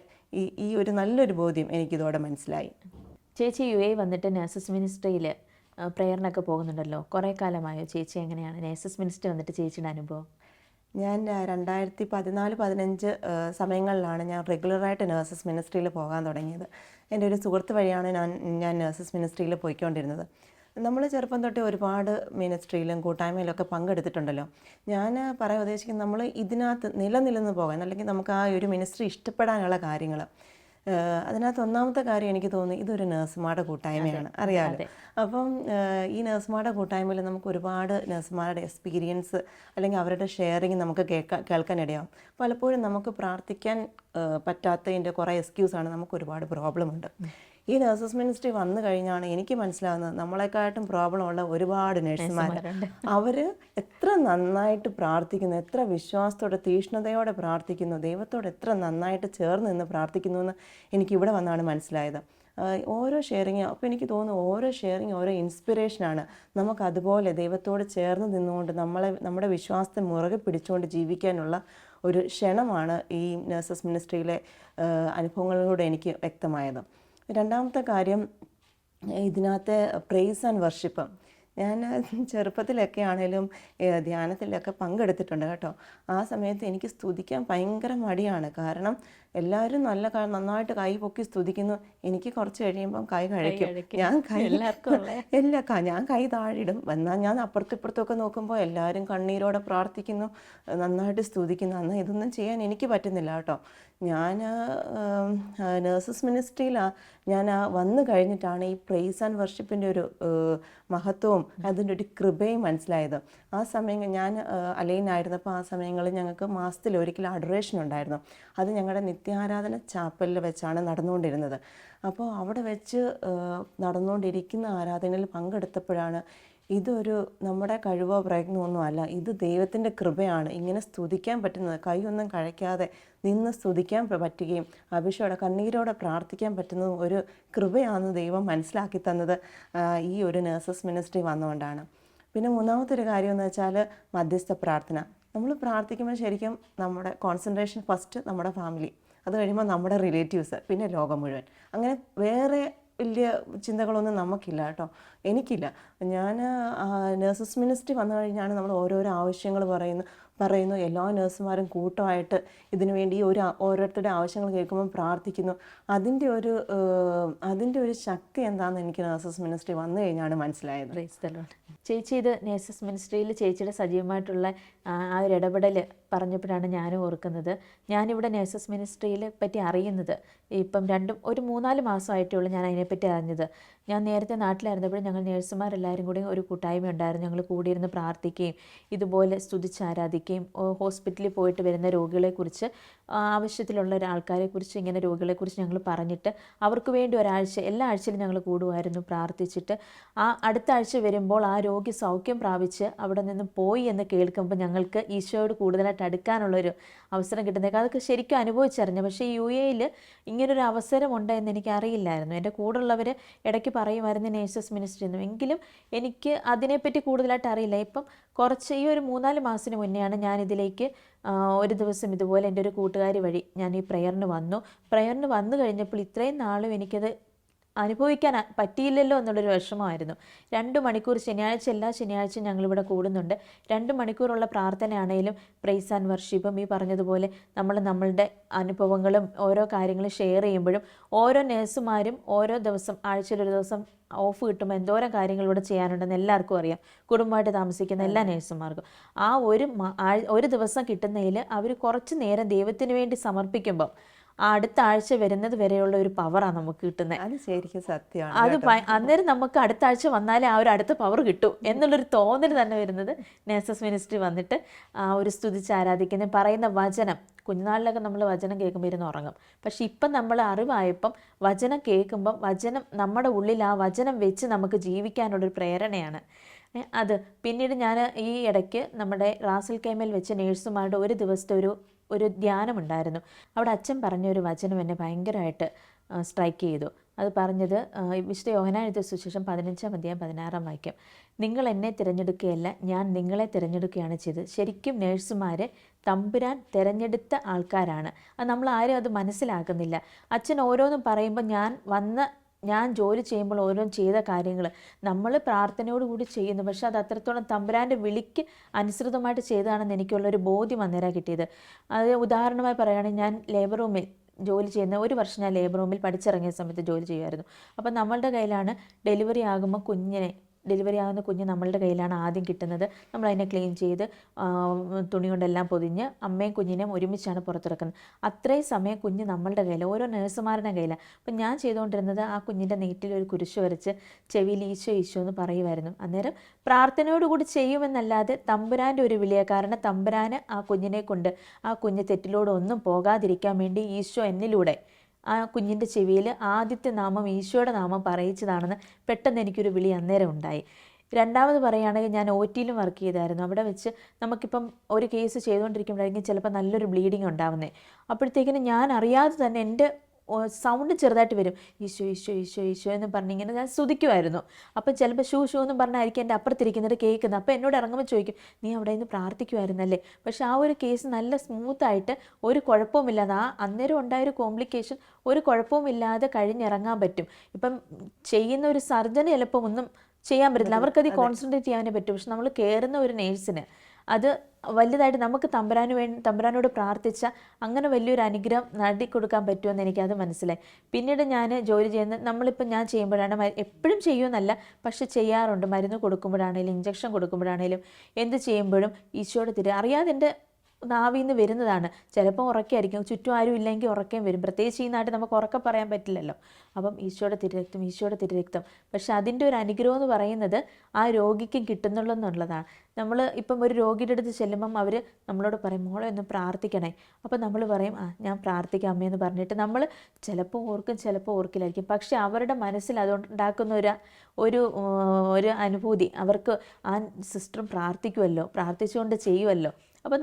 ഈ ഒരു നല്ലൊരു ബോധ്യം എനിക്കിതോടെ മനസ്സിലായി. ചേച്ചി UAE വന്നിട്ട് നഴ്സസ് മിനിസ്ട്രിയിൽ പ്രേയറിനൊക്കെ പോകുന്നുണ്ടല്ലോ, കുറേ കാലമായോ ചേച്ചി? എങ്ങനെയാണ് നഴ്സസ് മിനിസ്ട്രി വന്നിട്ട് ചേച്ചിയുടെ അനുഭവം? ഞാൻ 2014-15 സമയങ്ങളിലാണ് ഞാൻ റെഗുലറായിട്ട് നഴ്സസ് മിനിസ്ട്രിയിൽ പോകാൻ തുടങ്ങിയത്. എൻ്റെ ഒരു സുഹൃത്ത് വഴിയാണ് ഞാൻ നഴ്സസ് മിനിസ്ട്രിയിൽ പോയിക്കൊണ്ടിരുന്നത്. നമ്മൾ ചെറുപ്പം തൊട്ടേ ഒരുപാട് മിനിസ്ട്രിയിലും കൂട്ടായ്മയിലൊക്കെ പങ്കെടുത്തിട്ടുണ്ടല്ലോ. ഞാൻ പറയാൻ ഉദ്ദേശിക്കുന്നത് നമ്മൾ ഇതിനകത്ത് നിലനിന്ന് പോകാൻ, അല്ലെങ്കിൽ നമുക്ക് ആ ഒരു മിനിസ്ട്രി ഇഷ്ടപ്പെടാനുള്ള കാര്യങ്ങൾ. അതിനകത്ത് ഒന്നാമത്തെ കാര്യം എനിക്ക് തോന്നി ഇതൊരു നഴ്സുമാരുടെ കൂട്ടായ്മയാണ്, അറിയാമല്ലോ. അപ്പം ഈ നഴ്സുമാരുടെ കൂട്ടായ്മയിൽ നമുക്ക് ഒരുപാട് നഴ്സുമാരുടെ എക്സ്പീരിയൻസ് അല്ലെങ്കിൽ അവരുടെ ഷെയറിങ് നമുക്ക് കേൾക്കാനിടയാവും. പലപ്പോഴും നമുക്ക് പ്രാർത്ഥിക്കാൻ പറ്റാത്തതിൻ്റെ കുറേ എക്സ്ക്യൂസാണ്, നമുക്ക് ഒരുപാട് പ്രോബ്ലമുണ്ട്. ഈ നഴ്സസ് മിനിസ്ട്രി വന്നു കഴിഞ്ഞാണ് എനിക്ക് മനസ്സിലാകുന്നത് നമ്മളെക്കാട്ടും പ്രോബ്ലം ഉള്ള ഒരുപാട് നഴ്സുമാർ. അവർ എത്ര നന്നായിട്ട് പ്രാർത്ഥിക്കുന്നു, എത്ര വിശ്വാസത്തോടെ തീഷ്ണതയോടെ പ്രാർത്ഥിക്കുന്നു, ദൈവത്തോട് എത്ര നന്നായിട്ട് ചേർന്ന് നിന്ന് പ്രാർത്ഥിക്കുന്നു എന്ന് എനിക്കിവിടെ വന്നാണ് മനസ്സിലായത്. ഓരോ ഷെയറിങ്, അപ്പോൾ എനിക്ക് തോന്നുന്നു ഓരോ ഷെയറിങ് ഓരോ ഇൻസ്പിറേഷനാണ്. നമുക്കതുപോലെ ദൈവത്തോട് ചേർന്ന് നിന്നുകൊണ്ട് നമ്മുടെ വിശ്വാസത്തെ മുറുകെ പിടിച്ചുകൊണ്ട് ജീവിക്കാനുള്ള ഒരു ക്ഷണമാണ് ഈ നഴ്സസ് മിനിസ്ട്രിയിലെ അനുഭവങ്ങളിലൂടെ എനിക്ക് വ്യക്തമായത്. രണ്ടാമത്തെ കാര്യം ഇതിനകത്തെ പ്രൈസ് ആൻഡ് വർഷിപ്പ്. ഞാൻ ചെറുപ്പത്തിലൊക്കെ ആണെങ്കിലും ധ്യാനത്തിലൊക്കെ പങ്കെടുത്തിട്ടുണ്ട് കേട്ടോ. ആ സമയത്ത് എനിക്ക് സ്തുതിക്കാൻ ഭയങ്കര മടിയാണ്. കാരണം എല്ലാവരും നന്നായിട്ട് കൈ പൊക്കി സ്തുതിക്കുന്നു, എനിക്ക് കുറച്ച് കഴിയുമ്പം കൈ കഴിക്കും. ഞാൻ കൈ താഴിടും. എന്നാൽ ഞാൻ അപ്പുറത്തിപ്പുറത്തൊക്കെ നോക്കുമ്പോൾ എല്ലാവരും കണ്ണീരോടെ പ്രാർത്ഥിക്കുന്നു, നന്നായിട്ട് സ്തുതിക്കുന്നു. അന്ന് ഇതൊന്നും ചെയ്യാൻ എനിക്ക് പറ്റുന്നില്ല കേട്ടോ. ഞാൻ നഴ്സസ് മിനിസ്ട്രിയിലാണ് ഞാൻ വന്നു കഴിഞ്ഞിട്ടാണ് ഈ പ്രൈസ് ആൻഡ് വർഷിപ്പിൻ്റെ ഒരു മഹത്വവും അതിൻ്റെ ഒരു കൃപയും മനസ്സിലായത്. ആ സമയം ഞാൻ അലൈനായിരുന്നപ്പോൾ ആ സമയങ്ങളിൽ ഞങ്ങൾക്ക് മാസത്തിൽ ഒരിക്കൽ അഡറേഷൻ ഉണ്ടായിരുന്നു. അത് ഞങ്ങളുടെ നിത്യാരാധന ചാപ്പലിൽ വെച്ചാണ് നടന്നുകൊണ്ടിരുന്നത്. അപ്പോൾ അവിടെ വെച്ച് നടന്നുകൊണ്ടിരിക്കുന്ന ആരാധനയിൽ പങ്കെടുത്തപ്പോഴാണ് ഇതൊരു നമ്മുടെ കഴിവോ പ്രയത്നമൊന്നും അല്ല, ഇത് ദൈവത്തിൻ്റെ കൃപയാണ്. ഇങ്ങനെ സ്തുതിക്കാൻ പറ്റുന്നത്, കൈയൊന്നും കഴിക്കാതെ നിന്ന് സ്തുതിക്കാൻ പറ്റുകയും അഭിഷേകത്തോടെ കണ്ണീരോടെ പ്രാർത്ഥിക്കാൻ പറ്റുന്നതും ഒരു കൃപയാണെന്ന് ദൈവം മനസ്സിലാക്കി തന്നത് ഈ ഒരു നഴ്സസ് മിനിസ്ട്രി വന്നുകൊണ്ടാണ്. പിന്നെ മൂന്നാമത്തെ ഒരു കാര്യം എന്ന് വെച്ചാൽ മധ്യസ്ഥ പ്രാർത്ഥന. നമ്മൾ പ്രാർത്ഥിക്കുമ്പോൾ ശരിക്കും നമ്മുടെ കോൺസെൻട്രേഷൻ ഫസ്റ്റ് നമ്മുടെ ഫാമിലി, അത് കഴിയുമ്പോൾ നമ്മുടെ റിലേറ്റീവ്സ്, പിന്നെ ലോകം മുഴുവൻ. അങ്ങനെ വേറെ വലിയ ചിന്തകളൊന്നും നമുക്കില്ല കേട്ടോ, എനിക്കില്ല. ഞാൻ നഴ്സസ് മിനിസ്ട്രി വന്നു കഴിഞ്ഞാണ് നമ്മൾ ഓരോരോ ആവശ്യങ്ങൾ പറയുന്നു. എല്ലാ നഴ്സുമാരും കൂട്ടമായിട്ട് ഇതിനു വേണ്ടി ഓരോരുത്തരുടെ ആവശ്യങ്ങൾ കേൾക്കുമ്പോൾ പ്രാർത്ഥിക്കുന്നു. അതിൻ്റെ ഒരു ശക്തി എന്താണെന്ന് എനിക്ക് നഴ്സസ് മിനിസ്ട്രി വന്നു കഴിഞ്ഞാണ് മനസ്സിലായത്. ചേച്ചി ഇത് നഴ്സസ് മിനിസ്ട്രിയിൽ ചേച്ചിയുടെ സജീവമായിട്ടുള്ള ആ ഒരു ഇടപെടൽ പറഞ്ഞപ്പോഴാണ് ഞാനും ഓർക്കുന്നത്. ഞാനിവിടെ നഴ്സസ് മിനിസ്ട്രിയിൽ പറ്റി അറിയുന്നത് ഇപ്പം 3-4 മാസമായിട്ടേ ഉള്ളൂ ഞാൻ അതിനെപ്പറ്റി അറിഞ്ഞത്. ഞാൻ നേരത്തെ നാട്ടിലായിരുന്നപ്പോഴും ഞങ്ങൾ നേഴ്സുമാരെല്ലാവരും കൂടി ഒരു കൂട്ടായ്മ ഉണ്ടായിരുന്നു. ഞങ്ങൾ കൂടിയിരുന്ന് പ്രാർത്ഥിക്കുകയും ഇതുപോലെ സ്തുതിച്ച് ആരാധിക്കുകയും വിളിക്കുകയും ഹോസ്പിറ്റലിൽ പോയിട്ട് വരുന്ന രോഗികളെക്കുറിച്ച്, ആവശ്യത്തിലുള്ള ഒരാൾക്കാരെക്കുറിച്ച്, ഇങ്ങനെ രോഗികളെക്കുറിച്ച് ഞങ്ങൾ പറഞ്ഞിട്ട് അവർക്ക് വേണ്ടി ഒരാഴ്ച എല്ലാ ആഴ്ചയിലും ഞങ്ങൾ കൂടുമായിരുന്നു പ്രാർത്ഥിച്ചിട്ട്. ആ അടുത്ത ആഴ്ച വരുമ്പോൾ ആ രോഗി സൗഖ്യം പ്രാപിച്ച് അവിടെ നിന്ന് പോയി എന്ന് കേൾക്കുമ്പോൾ ഞങ്ങൾക്ക് ഈശോയോട് കൂടുതലായിട്ട് അടുക്കാനുള്ളൊരു അവസരം കിട്ടുന്നത്. അതൊക്കെ ശരിക്കും അനുഭവിച്ചറിഞ്ഞു. പക്ഷേ UAE-ൽ ഇങ്ങനൊരു അവസരമുണ്ട് എന്ന് എനിക്ക് അറിയില്ലായിരുന്നു. എൻ്റെ കൂടെയുള്ളവർ ഇടയ്ക്ക് പറയുമായിരുന്നു നേഴ്സസ് മിനിസ്ട്രി എന്നും. എങ്കിലും എനിക്ക് അതിനെപ്പറ്റി കൂടുതലായിട്ട് അറിയില്ല. ഇപ്പം ഈ ഒരു 3-4 മാസത്തിന് മുന്നെയാണ് ഞാനിതിലേക്ക് ഒരു ദിവസം ഇതുപോലെ എൻ്റെ ഒരു കൂട്ടുകാരി വഴി ഞാൻ ഈ പ്രയറിന് വന്നു കഴിഞ്ഞപ്പോൾ ഇത്രയും നാളും എനിക്കത് അനുഭവിക്കാൻ പറ്റിയില്ലല്ലോ എന്നുള്ളൊരു വിഷമമായിരുന്നു. 2 മണിക്കൂർ എല്ലാ ശനിയാഴ്ചയും ഞങ്ങളിവിടെ കൂടുന്നുണ്ട്. 2 മണിക്കൂറുള്ള പ്രാർത്ഥനയാണെങ്കിലും പ്രൈസ് ആൻഡ് വർഷിപ്പും ഈ പറഞ്ഞതുപോലെ നമ്മളുടെ അനുഭവങ്ങളും ഓരോ കാര്യങ്ങളും ഷെയർ ചെയ്യുമ്പോഴും ഓരോ നേഴ്സുമാരും ഓരോ ദിവസം ആഴ്ചയിലൊരു ദിവസം ഓഫ് കിട്ടുമ്പോൾ എന്തോരം കാര്യങ്ങൾ ഇവിടെ ചെയ്യാനുണ്ടെന്ന് എല്ലാവർക്കും അറിയാം. കുടുംബമായിട്ട് താമസിക്കുന്ന എല്ലാ നേഴ്സുമാർക്കും ആ ഒരു ദിവസം കിട്ടുന്നതിൽ അവർ കുറച്ച് നേരം ദൈവത്തിന് വേണ്ടി സമർപ്പിക്കുമ്പം അടുത്ത ആഴ്ച വരുന്നത് വരെയുള്ള ഒരു പവറാണ് നമുക്ക് കിട്ടുന്നത്. അത് ശരിക്കും സത്യമാണ്. അത് അന്നേരം നമുക്ക് അടുത്ത ആഴ്ച വന്നാലേ ആ ഒരു അടുത്ത പവർ കിട്ടൂ എന്നുള്ളൊരു തോന്നൽ തന്നെ വരുന്നത് നേഴ്സസ് മിനിസ്ട്രി വന്നിട്ട് ഒരു സ്തുതിച്ച് ആരാധിക്കുന്ന പറയുന്ന വചനം. കുഞ്ഞുനാളിലൊക്കെ നമ്മൾ വചനം കേൾക്കുമ്പോൾ ഇരുന്ന് ഉറങ്ങും. പക്ഷെ ഇപ്പം നമ്മൾ അറിവായപ്പം വചനം കേൾക്കുമ്പം വചനം നമ്മുടെ ഉള്ളിൽ ആ വചനം വെച്ച് നമുക്ക് ജീവിക്കാനുള്ളൊരു പ്രേരണയാണ് അത്. പിന്നീട് ഞാൻ ഈ ഇടയ്ക്ക് നമ്മുടെ റാസൽ കൈമയിൽ വെച്ച് നേഴ്സുമാരുടെ ഒരു ദിവസത്തെ ഒരു ധ്യാനമുണ്ടായിരുന്നു. അവിടെ അച്ഛൻ പറഞ്ഞൊരു വചനം എന്നെ ഭയങ്കരമായിട്ട് സ്ട്രൈക്ക് ചെയ്തു. അത് പറഞ്ഞത് വിശുദ്ധ യോഹന്നാൻ എഴുതിയ സുവിശേഷം 15-16 നിങ്ങൾ എന്നെ തിരഞ്ഞെടുക്കുകയല്ല, ഞാൻ നിങ്ങളെ തിരഞ്ഞെടുക്കുകയാണ് ചെയ്തത്. ശരിക്കും നേഴ്സുമാർ തമ്പുരാൻ തിരഞ്ഞെടുത്ത ആൾക്കാരാണ്. അത് നമ്മൾ ആരും അത് മനസ്സിലാക്കുന്നില്ല. അച്ഛൻ ഓരോന്നും പറയുമ്പോൾ ഞാൻ ജോലി ചെയ്യുമ്പോൾ ഓരോന്നും ചെയ്ത കാര്യങ്ങൾ നമ്മൾ പ്രാർത്ഥനയോടുകൂടി ചെയ്യുന്നു. പക്ഷെ അത് അത്രത്തോളം തമ്പുരാൻ്റെ വിളിക്ക് അനുസൃതമായിട്ട് ചെയ്തതാണെന്ന് എനിക്കുള്ളൊരു ബോധ്യം അന്നേരം കിട്ടിയത്. അത് ഉദാഹരണമായി പറയുകയാണെങ്കിൽ ഞാൻ ലേബർ റൂമിൽ ജോലി ചെയ്യുന്ന 1 വർഷം ഞാൻ ലേബർ റൂമിൽ പഠിച്ചിറങ്ങിയ സമയത്ത് ജോലി ചെയ്യുമായിരുന്നു. അപ്പം നമ്മളുടെ കയ്യിലാണ് ഡെലിവറി ആകുന്ന കുഞ്ഞ് നമ്മളുടെ കയ്യിലാണ് ആദ്യം കിട്ടുന്നത്. നമ്മളതിനെ ക്ലീൻ ചെയ്ത് തുണി കൊണ്ടെല്ലാം പൊതിഞ്ഞ് അമ്മയും കുഞ്ഞിനെയും ഒരുമിച്ചാണ് പുറത്തിറക്കുന്നത്. അത്രയും സമയം കുഞ്ഞ് നമ്മളുടെ കയ്യിൽ, ഓരോ നേഴ്സുമാരുടെ കയ്യിലാണ്. അപ്പം ഞാൻ ചെയ്തുകൊണ്ടിരുന്നത് ആ കുഞ്ഞിൻ്റെ നെറ്റിൽ ഒരു കുരിശ് വരച്ച് ചെവിയിൽ ഈശോ ഈശോ എന്ന് പറയുമായിരുന്നു. അന്നേരം പ്രാർത്ഥനയോടുകൂടി ചെയ്യുമെന്നല്ലാതെ തമ്പുരാൻ്റെ ഒരു വിളിയാണ്. കാരണം തമ്പുരാന് ആ കുഞ്ഞിനെ കൊണ്ട് ആ കുഞ്ഞ് തെറ്റിലൂടെ ഒന്നും പോകാതിരിക്കാൻ വേണ്ടി ഈശോ എന്നിലൂടെ ആ കുഞ്ഞിൻ്റെ ചെവിയിൽ ആദ്യത്തെ നാമം ഈശോയുടെ നാമം പറയിച്ചതാണെന്ന് പെട്ടെന്ന് എനിക്കൊരു വിളി അന്നേരം ഉണ്ടായി. രണ്ടാമത് പറയുകയാണെങ്കിൽ ഞാൻ OT-യിലും വർക്ക് ചെയ്തായിരുന്നു. അവിടെ വെച്ച് നമുക്കിപ്പം ഒരു കേസ് ചെയ്തുകൊണ്ടിരിക്കുമ്പോഴായിരിക്കും ചിലപ്പോൾ നല്ലൊരു ബ്ലീഡിങ് ഉണ്ടാവുന്നത്. അപ്പോഴത്തേക്കിനും ഞാൻ അറിയാതെ തന്നെ എൻ്റെ സൗണ്ട് ചെറുതായിട്ട് വരും, ഈശോ ഈശോ ഈശോ ഈശോ എന്ന് പറഞ്ഞിങ്ങനെ ഞാൻ സ്തുതിക്കുമായിരുന്നു. അപ്പം ചിലപ്പോൾ ഷൂ എന്ന് പറഞ്ഞായിരിക്കും എൻ്റെ അപ്പുറത്തിരിക്കുന്നത് കേൾക്കുന്നത്. അപ്പോൾ എന്നോട് ഇറങ്ങുമ്പോൾ ചോദിക്കും, നീ അവിടെ നിന്ന് പ്രാർത്ഥിക്കുമായിരുന്നല്ലേ? പക്ഷെ ആ ഒരു കേസ് നല്ല സ്മൂത്തായിട്ട് ഒരു കുഴപ്പവുമില്ലാതെ, അന്നേരം ഉണ്ടായൊരു കോംപ്ലിക്കേഷൻ ഒരു കുഴപ്പവുമില്ലാതെ കഴിഞ്ഞിറങ്ങാൻ പറ്റും. ഇപ്പം ചെയ്യുന്ന ഒരു സർജന് ചിലപ്പോൾ ഒന്നും ചെയ്യാൻ പറ്റില്ല, അവർക്കത് കോൺസെൻട്രേറ്റ് ചെയ്യാനേ പറ്റും. പക്ഷെ നമ്മൾ കയറുന്ന ഒരു നേഴ്സിന് അത് വലുതായിട്ട് നമുക്ക് തമ്പുരാനോട് പ്രാർത്ഥിച്ച അങ്ങനെ വലിയൊരു അനുഗ്രഹം നേടിക്കൊടുക്കാൻ പറ്റുമെന്ന് എനിക്കത് മനസ്സിലായി. പിന്നീട് ഞാൻ ജോലി ചെയ്യുന്ന ഞാൻ ചെയ്യുമ്പോഴാണ്, എപ്പോഴും ചെയ്യുമെന്നല്ല പക്ഷെ ചെയ്യാറുണ്ട്. മരുന്ന് കൊടുക്കുമ്പോഴാണേലും ഇഞ്ചക്ഷൻ കൊടുക്കുമ്പോഴാണേലും എന്ത് ചെയ്യുമ്പോഴും ഈശോയുടെ അറിയാതെ എൻ്റെ നാവിൽ നിന്ന് വരുന്നതാണ്. ചിലപ്പോൾ ഉറക്കമായിരിക്കും, ചുറ്റും ആരും ഇല്ലെങ്കിൽ ഉറക്കം വരും. പ്രത്യേകിച്ച് ഈ നാട്ടിൽ നമുക്ക് ഉറക്കം പറയാൻ പറ്റില്ലല്ലോ. അപ്പം ഈശോയുടെ തിരുരക്തം. പക്ഷെ അതിൻ്റെ ഒരു അനുഗ്രഹം എന്ന് പറയുന്നത് ആ രോഗിക്കും കിട്ടുന്നുള്ളൂ എന്നുള്ളതാണ്. നമ്മൾ ഇപ്പം ഒരു രോഗിയുടെ അടുത്ത് ചെല്ലുമ്പം അവർ നമ്മളോട് പറയും, മോളെ ഒന്ന് പ്രാർത്ഥിക്കണേ. അപ്പം നമ്മൾ പറയും, ഞാൻ പ്രാർത്ഥിക്കാം അമ്മയെന്ന് പറഞ്ഞിട്ട് നമ്മൾ ചിലപ്പോൾ ഓർക്കും, ചിലപ്പോൾ ഓർക്കില്ലായിരിക്കും. പക്ഷെ അവരുടെ മനസ്സിൽ അതുണ്ടാക്കുന്ന ഒരു അനുഭൂതി, അവർക്ക് ആ സിസ്റ്ററും പ്രാർത്ഥിച്ചുകൊണ്ട് ചെയ്യുമല്ലോ. അപ്പോൾ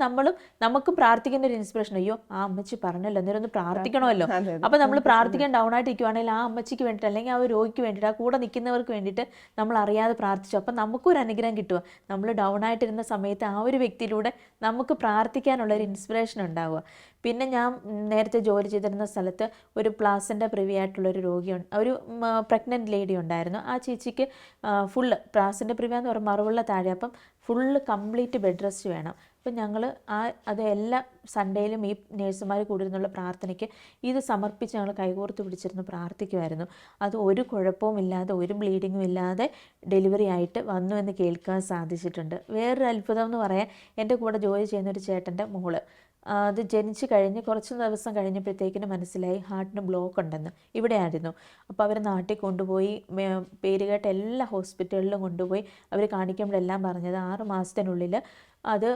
നമുക്കും പ്രാർത്ഥിക്കുന്ന ഒരു ഇൻസ്പിറേഷൻ, അയ്യോ ആ അമ്മച്ചി പറഞ്ഞല്ലോ, അന്നേരം ഒന്ന് പ്രാർത്ഥിക്കണമല്ലോ. അപ്പോൾ നമ്മൾ പ്രാർത്ഥിക്കാൻ ഡൗൺ ആയിട്ട് ഇരിക്കുവാണെങ്കിൽ ആ അമ്മച്ചിക്ക് വേണ്ടിയിട്ട് അല്ലെങ്കിൽ ആ ഒരു രോഗിക്ക് വേണ്ടിയിട്ട് ആ കൂടെ നിൽക്കുന്നവർക്ക് വേണ്ടിയിട്ട് നമ്മൾ അറിയാതെ പ്രാർത്ഥിച്ചു. അപ്പം നമുക്കൊരു അനുഗ്രഹം കിട്ടുക. നമ്മൾ ഡൗൺ ആയിട്ടിരുന്ന സമയത്ത് ആ ഒരു വ്യക്തിയിലൂടെ നമുക്ക് പ്രാർത്ഥിക്കാനുള്ളൊരു ഇൻസ്പിറേഷൻ ഉണ്ടാവുക. പിന്നെ ഞാൻ നേരത്തെ ജോലി ചെയ്തിരുന്ന സ്ഥലത്ത് ഒരു പ്ലാസൻ്റ പ്രിവി ആയിട്ടുള്ളൊരു ഒരു പ്രഗ്നൻറ്റ് ലേഡി ഉണ്ടായിരുന്നു. ആ ചേച്ചിക്ക് ഫുള്ള് പ്ലാസൻ്റ പ്രിവി എന്ന് പറയുമ്പോൾ മറുവുള്ള താഴെ, അപ്പം ഫുള്ള് കംപ്ലീറ്റ് ബെഡ് റെസ്റ്റ് വേണം. അപ്പം ഞങ്ങൾ അത് എല്ലാ സൺഡേയിലും ഈ നേഴ്സുമാർ കൂടിയിരുന്നുള്ള പ്രാർത്ഥനയ്ക്ക് ഇത് സമർപ്പിച്ച് ഞങ്ങൾ കൈകോർത്ത് പിടിച്ചിരുന്ന് പ്രാർത്ഥിക്കുമായിരുന്നു. അത് ഒരു കുഴപ്പവും ഇല്ലാതെ, ഒരു ബ്ലീഡിങ്ങും ഇല്ലാതെ ഡെലിവറി ആയിട്ട് വന്നു എന്ന് കേൾക്കാൻ സാധിച്ചിട്ടുണ്ട്. വേറൊരു അത്ഭുതം എന്ന് പറയാൻ, എൻ്റെ കൂടെ ജോലി ചെയ്യുന്നൊരു ചേട്ടൻ്റെ മോള് അത് ജനിച്ച് കഴിഞ്ഞ് കുറച്ച് ദിവസം കഴിഞ്ഞപ്പോഴത്തേക്കിന് മനസ്സിലായി ഹാർട്ടിന് ബ്ലോക്ക് ഉണ്ടെന്ന്. ഇവിടെ ആയിരുന്നു. അപ്പോൾ അവർ നാട്ടിൽ കൊണ്ടുപോയി പേരുകേട്ട എല്ലാ ഹോസ്പിറ്റലിലും കൊണ്ടുപോയി അവർ കാണിക്കുമ്പോഴെല്ലാം പറഞ്ഞത് 6 മാസത്തിനുള്ളിൽ അത്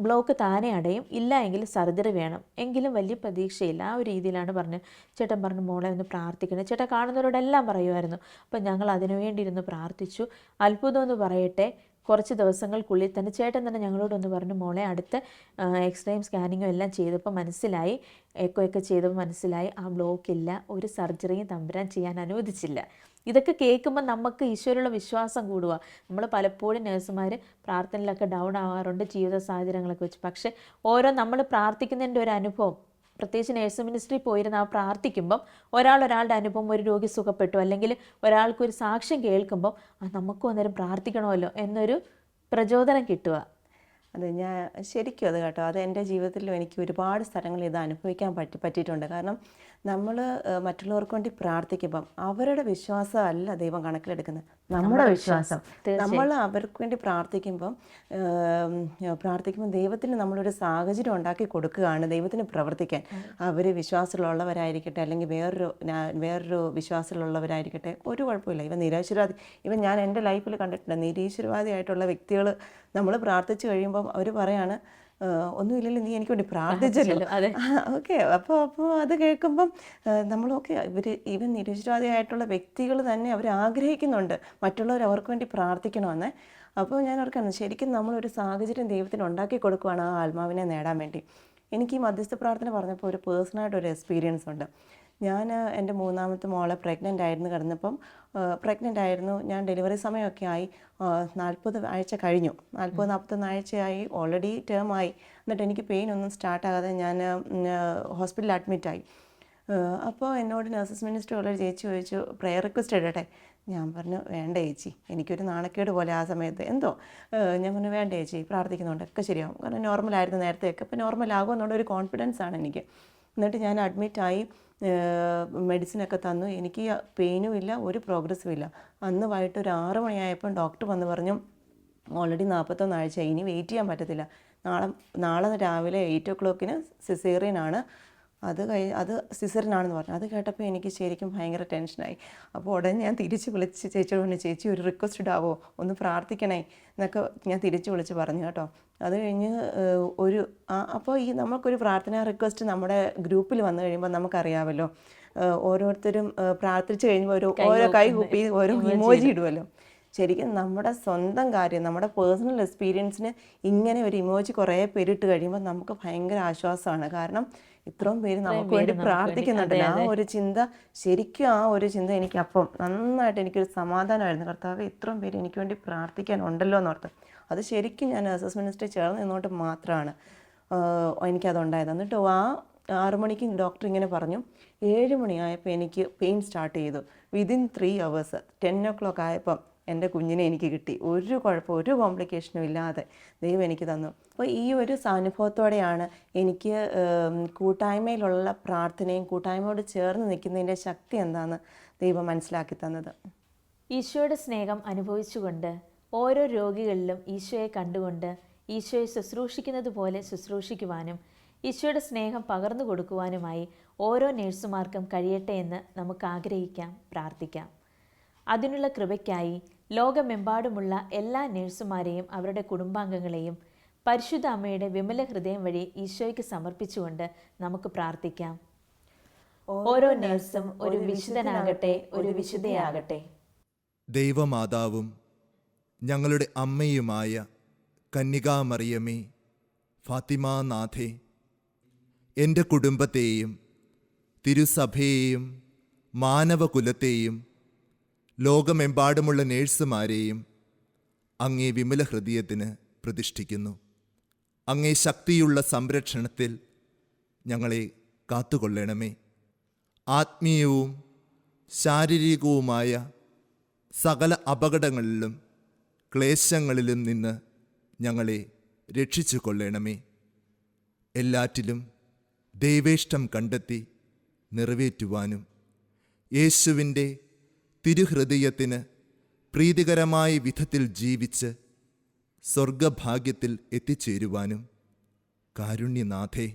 ബ്ലോക്ക് താനെ അടയും, ഇല്ല എങ്കിൽ സർജറി വേണം. എങ്കിലും വലിയ പ്രതീക്ഷയില്ല. ആ ഒരു രീതിയിലാണ് പറഞ്ഞത്. ചേട്ടൻ പറഞ്ഞു, മോളെ ഒന്ന് പ്രാർത്ഥിക്കണം. ചേട്ടൻ കാണുന്നവരോടെല്ലാം പറയുമായിരുന്നു. അപ്പം ഞങ്ങൾ അതിനുവേണ്ടി ഇരുന്ന് പ്രാർത്ഥിച്ചു. അത്ഭുതമെന്ന് പറയട്ടെ, കുറച്ച് ദിവസങ്ങൾക്കുള്ളിൽ തന്നെ ചേട്ടൻ തന്നെ ഞങ്ങളോടൊന്ന് പറഞ്ഞു, മോളെ അടുത്ത എക്സ്റേയും സ്കാനിങ്ങും എല്ലാം ചെയ്തപ്പോൾ മനസ്സിലായി, എക്കോ ഒക്കെ ചെയ്തപ്പോൾ മനസ്സിലായി ആ ബ്ലോക്കില്ല, ഒരു സർജറിയും തമ്പുരാൻ ചെയ്യാൻ അനുവദിച്ചില്ല. ഇതൊക്കെ കേൾക്കുമ്പോൾ നമുക്ക് ഈശ്വരമുള്ള വിശ്വാസം കൂടുക. നമ്മൾ പലപ്പോഴും നഴ്സുമാർ പ്രാർത്ഥനയിലൊക്കെ ഡൗൺ ആവാറുണ്ട് ജീവിത സാഹചര്യങ്ങളൊക്കെ വെച്ച്. പക്ഷേ നമ്മൾ പ്രാർത്ഥിക്കുന്നതിൻ്റെ ഒരു അനുഭവം, പ്രത്യേകിച്ച് നേഴ്സ് മിനിസ്ട്രി പോയിരുന്ന ആ പ്രാർത്ഥിക്കുമ്പം ഒരാളുടെ അനുഭവം, ഒരു രോഗി സുഖപ്പെട്ടു അല്ലെങ്കിൽ ഒരാൾക്കൊരു സാക്ഷ്യം കേൾക്കുമ്പോൾ നമുക്കും അന്നേരം പ്രാർത്ഥിക്കണമല്ലോ എന്നൊരു പ്രചോദനം കിട്ടുക. അത് ഞാൻ ശരിക്കും അത് കേട്ടോ, അത് എൻ്റെ ജീവിതത്തിലും എനിക്ക് ഒരുപാട് സ്ഥലങ്ങളിൽ ഇത് അനുഭവിക്കാൻ പറ്റിയിട്ടുണ്ട്. കാരണം നമ്മൾ മറ്റുള്ളവർക്ക് വേണ്ടി പ്രാർത്ഥിക്കുമ്പം അവരുടെ വിശ്വാസം അല്ല ദൈവം കണക്കിലെടുക്കുന്നത്, നമ്മുടെ വിശ്വാസം. നമ്മൾ അവർക്ക് വേണ്ടി പ്രാർത്ഥിക്കുമ്പം ദൈവത്തിന് നമ്മളൊരു സാഹചര്യം ഉണ്ടാക്കി കൊടുക്കുകയാണ് ദൈവത്തിന് പ്രവർത്തിക്കാൻ. അവർ വിശ്വാസമുള്ളവരായിരിക്കട്ടെ അല്ലെങ്കിൽ വേറൊരു വിശ്വാസമുള്ളവരായിരിക്കട്ടെ, ഒരു കുഴപ്പമില്ല. ഇവൻ ഞാൻ എൻ്റെ ലൈഫിൽ കണ്ടിട്ടുണ്ട്, നിരീശ്വരവാദിയായിട്ടുള്ള വ്യക്തികൾ നമ്മൾ പ്രാർത്ഥിച്ചു കഴിയുമ്പം അവർ പറയാണ്, ഒന്നുമില്ലല്ലോ നീ എനിക്ക് വേണ്ടി പ്രാർത്ഥിച്ചല്ലോ. ഓക്കെ, അപ്പോൾ അത് കേൾക്കുമ്പം നമ്മളൊക്കെ ഈവൻ നിരീശ്വരവാദിയായിട്ടുള്ള വ്യക്തികൾ തന്നെ അവർ ആഗ്രഹിക്കുന്നുണ്ട് മറ്റുള്ളവർ അവർക്ക് വേണ്ടി പ്രാർത്ഥിക്കണമെന്ന്. അപ്പോൾ ഞാൻ ഓർക്കുന്നു, ശരിക്കും നമ്മളൊരു സാഹചര്യം ദൈവത്തിന് ഉണ്ടാക്കി കൊടുക്കുകയാണ് ആ ആത്മാവിനെ നേടാൻ വേണ്ടി. എനിക്ക് ഈ മധ്യസ്ഥ പ്രാർത്ഥന പറഞ്ഞപ്പോൾ ഒരു പേഴ്സണലായിട്ടൊരു എക്സ്പീരിയൻസ് ഉണ്ട്. ഞാൻ എൻ്റെ 3ാമത്തെ മോളെ പ്രഗ്നൻ്റ് ആയിരുന്നു. ഞാൻ ഡെലിവറി സമയമൊക്കെ ആയി, 40 ആഴ്ച കഴിഞ്ഞു, 40-41 ആഴ്ചയായി, ഓൾറെഡി ടേമായി. എന്നിട്ട് എനിക്ക് പെയിൻ ഒന്നും സ്റ്റാർട്ടാകാതെ ഞാൻ ഹോസ്പിറ്റലിൽ അഡ്മിറ്റായി. അപ്പോൾ എന്നോട് നഴ്സസ് മിനിസ്റ്റർ ഉള്ള ചേച്ചി ചോദിച്ചു, പ്രെയർ റിക്വസ്റ്റ് ഇടട്ടെ? ഞാൻ പറഞ്ഞു, വേണ്ട ചേച്ചി, എനിക്കൊരു നാണക്കേട് പോലെ ആ സമയത്ത് ഞാൻ പറഞ്ഞു, വേണ്ട ചേച്ചി, പ്രാർത്ഥിക്കുന്നുണ്ട് ഒക്കെ ശരിയാവും. കാരണം നോർമലായിരുന്നു നേരത്തെയൊക്കെ, അപ്പോൾ നോർമലാകുമെന്നുള്ളൊരു കോൺഫിഡൻസാണ് എനിക്ക്. എന്നിട്ട് ഞാൻ അഡ്മിറ്റായി, മെഡിസിനൊക്കെ തന്നു. എനിക്ക് പെയിനും ഇല്ല, ഒരു പ്രോഗ്രസ്സും ഇല്ല. അന്ന് വൈകിട്ട് ഒരു 6 മണിയായപ്പം ഡോക്ടർ വന്ന് പറഞ്ഞു, ഓൾറെഡി 41 ആഴ്ച, ഇനി വെയിറ്റ് ചെയ്യാൻ പറ്റത്തില്ല, നാളെ രാവിലെ 8 o'clock സിസേറിയനാണ്, അത് സിസേറിയനാണെന്ന് പറഞ്ഞു. അത് കേട്ടപ്പോൾ എനിക്ക് ശരിക്കും ഭയങ്കര ടെൻഷനായി. അപ്പോൾ ഉടനെ ഞാൻ തിരിച്ച് വിളിച്ച് ചേച്ചിയോട് പറഞ്ഞു, ചേച്ചി ഒരു റിക്വസ്റ്റ് ഇടാവോ, ഒന്ന് പ്രാർത്ഥിക്കണേ എന്നൊക്കെ ഞാൻ തിരിച്ച് വിളിച്ച് പറഞ്ഞു കേട്ടോ. അത് കഴിഞ്ഞ് അപ്പോൾ നമുക്കൊരു പ്രാർത്ഥനാ റിക്വസ്റ്റ് നമ്മുടെ ഗ്രൂപ്പിൽ വന്നു കഴിയുമ്പോൾ നമുക്കറിയാമല്ലോ, ഓരോരുത്തരും പ്രാർത്ഥിച്ചു കഴിയുമ്പോൾ ഓരോ കൈ കുപ്പി ഓരോ ഇമോജി ഇടുമല്ലോ. ശരിക്കും നമ്മുടെ സ്വന്തം കാര്യം, നമ്മുടെ പേഴ്സണൽ എക്സ്പീരിയൻസിന് ഇങ്ങനെ ഒരു ഇമോജി കുറേ പേരിട്ട് കഴിയുമ്പോൾ നമുക്ക് ഭയങ്കര ആശ്വാസമാണ്. കാരണം ഇത്രയും പേര് നമുക്ക് വേണ്ടി പ്രാർത്ഥിക്കുന്നുണ്ടല്ലോ. ആ ഒരു ചിന്ത, ശരിക്കും ആ ഒരു ചിന്ത എനിക്ക് അപ്പം നന്നായിട്ട് എനിക്കൊരു സമാധാനമായിരുന്നു. കർത്താവ്, ഇത്രയും പേര് എനിക്ക് വേണ്ടി പ്രാർത്ഥിക്കാനുണ്ടല്ലോ എന്നോർത്ത്. അത് ശരിക്കും ഞാൻ നഴ്സസ് മിനിസ്റ്റർ ചേർന്ന് നിന്നോട്ട് മാത്രമാണ് എനിക്കതുണ്ടായത്. എന്നിട്ട് 6 മണിക്ക് ഡോക്ടർ ഇങ്ങനെ പറഞ്ഞു. 7 മണിയായപ്പോൾ എനിക്ക് പെയിൻ സ്റ്റാർട്ട് ചെയ്തു. വിതിൻ 3 hours 10 o'clock ആയപ്പം എൻ്റെ കുഞ്ഞിനെ എനിക്ക് കിട്ടി. ഒരു കുഴപ്പം, ഒരു കോംപ്ലിക്കേഷനും ഇല്ലാതെ ദൈവം എനിക്ക് തന്നു. അപ്പോൾ ഈ ഒരു അനുഭവത്തോടെയാണ് എനിക്ക് കൂട്ടായ്മയിലുള്ള പ്രാർത്ഥനയും കൂട്ടായ്മയോട് ചേർന്ന് നിൽക്കുന്നതിൻ്റെ ശക്തി എന്താണെന്ന് ദൈവം മനസ്സിലാക്കി തന്നത്. ഈശോയുടെ സ്നേഹം അനുഭവിച്ചുകൊണ്ട് ഓരോ രോഗികളിലും ഈശോയെ കണ്ടുകൊണ്ട് ഈശോയെ ശുശ്രൂഷിക്കുന്നത് പോലെ ശുശ്രൂഷിക്കുവാനും ഈശോയുടെ സ്നേഹം പകർന്നു കൊടുക്കുവാനുമായി ഓരോ നേഴ്സുമാർക്കും കഴിയട്ടെ എന്ന് നമുക്ക് ആഗ്രഹിക്കാം, പ്രാർത്ഥിക്കാം. അതിനുള്ള കൃപയ്ക്കായി ലോകമെമ്പാടുമുള്ള എല്ലാ നേഴ്സുമാരെയും അവരുടെ കുടുംബാംഗങ്ങളെയും പരിശുദ്ധ അമ്മയുടെ വിമല ഹൃദയം വഴി ഈശോയ്ക്ക് സമർപ്പിച്ചുകൊണ്ട് നമുക്ക് പ്രാർത്ഥിക്കാം. ഓരോ നേഴ്സും ഒരു വിശുദ്ധനാകട്ടെ, ഒരു വിശുദ്ധയാകട്ടെ. ദൈവമാതാവും ഞങ്ങളുടെ അമ്മയുമായ കന്യകാമറിയമേ, ഫാത്തിമാനാഥേ, എൻ്റെ കുടുംബത്തെയും തിരുസഭയെയും മാനവകുലത്തെയും ലോകമെമ്പാടുമുള്ള നേഴ്സുമാരെയും അങ്ങേ വിമല ഹൃദയത്തിന് പ്രതിഷ്ഠിക്കുന്നു. അങ്ങേ ശക്തിയുള്ള സംരക്ഷണത്തിൽ ഞങ്ങളെ കാത്തുകൊള്ളണമേ. ആത്മീയവും ശാരീരികവുമായ സകല അപകടങ്ങളിലും ക്ലേശങ്ങളിലും നിന്ന് ഞങ്ങളെ രക്ഷിച്ചു കൊള്ളണമേ. എല്ലാറ്റിലും ദൈവേഷ്ടം കണ്ടെത്തി നിറവേറ്റുവാനും യേശുവിൻ്റെ തിരുഹൃദയത്തിന് പ്രീതികരമായ വിധത്തിൽ ജീവിച്ച് സ്വർഗഭാഗ്യത്തിൽ എത്തിച്ചേരുവാനും കാരുണ്യനാഥേ,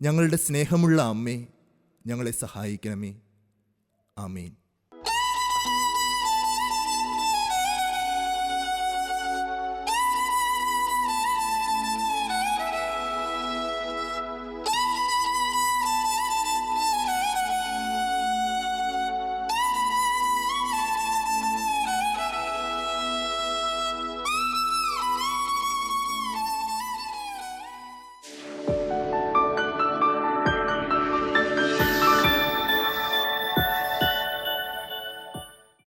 ഞങ്ങളുടെ സ്നേഹമുള്ള അമ്മേ, ഞങ്ങളെ സഹായിക്കണമേ. ആമേൻ.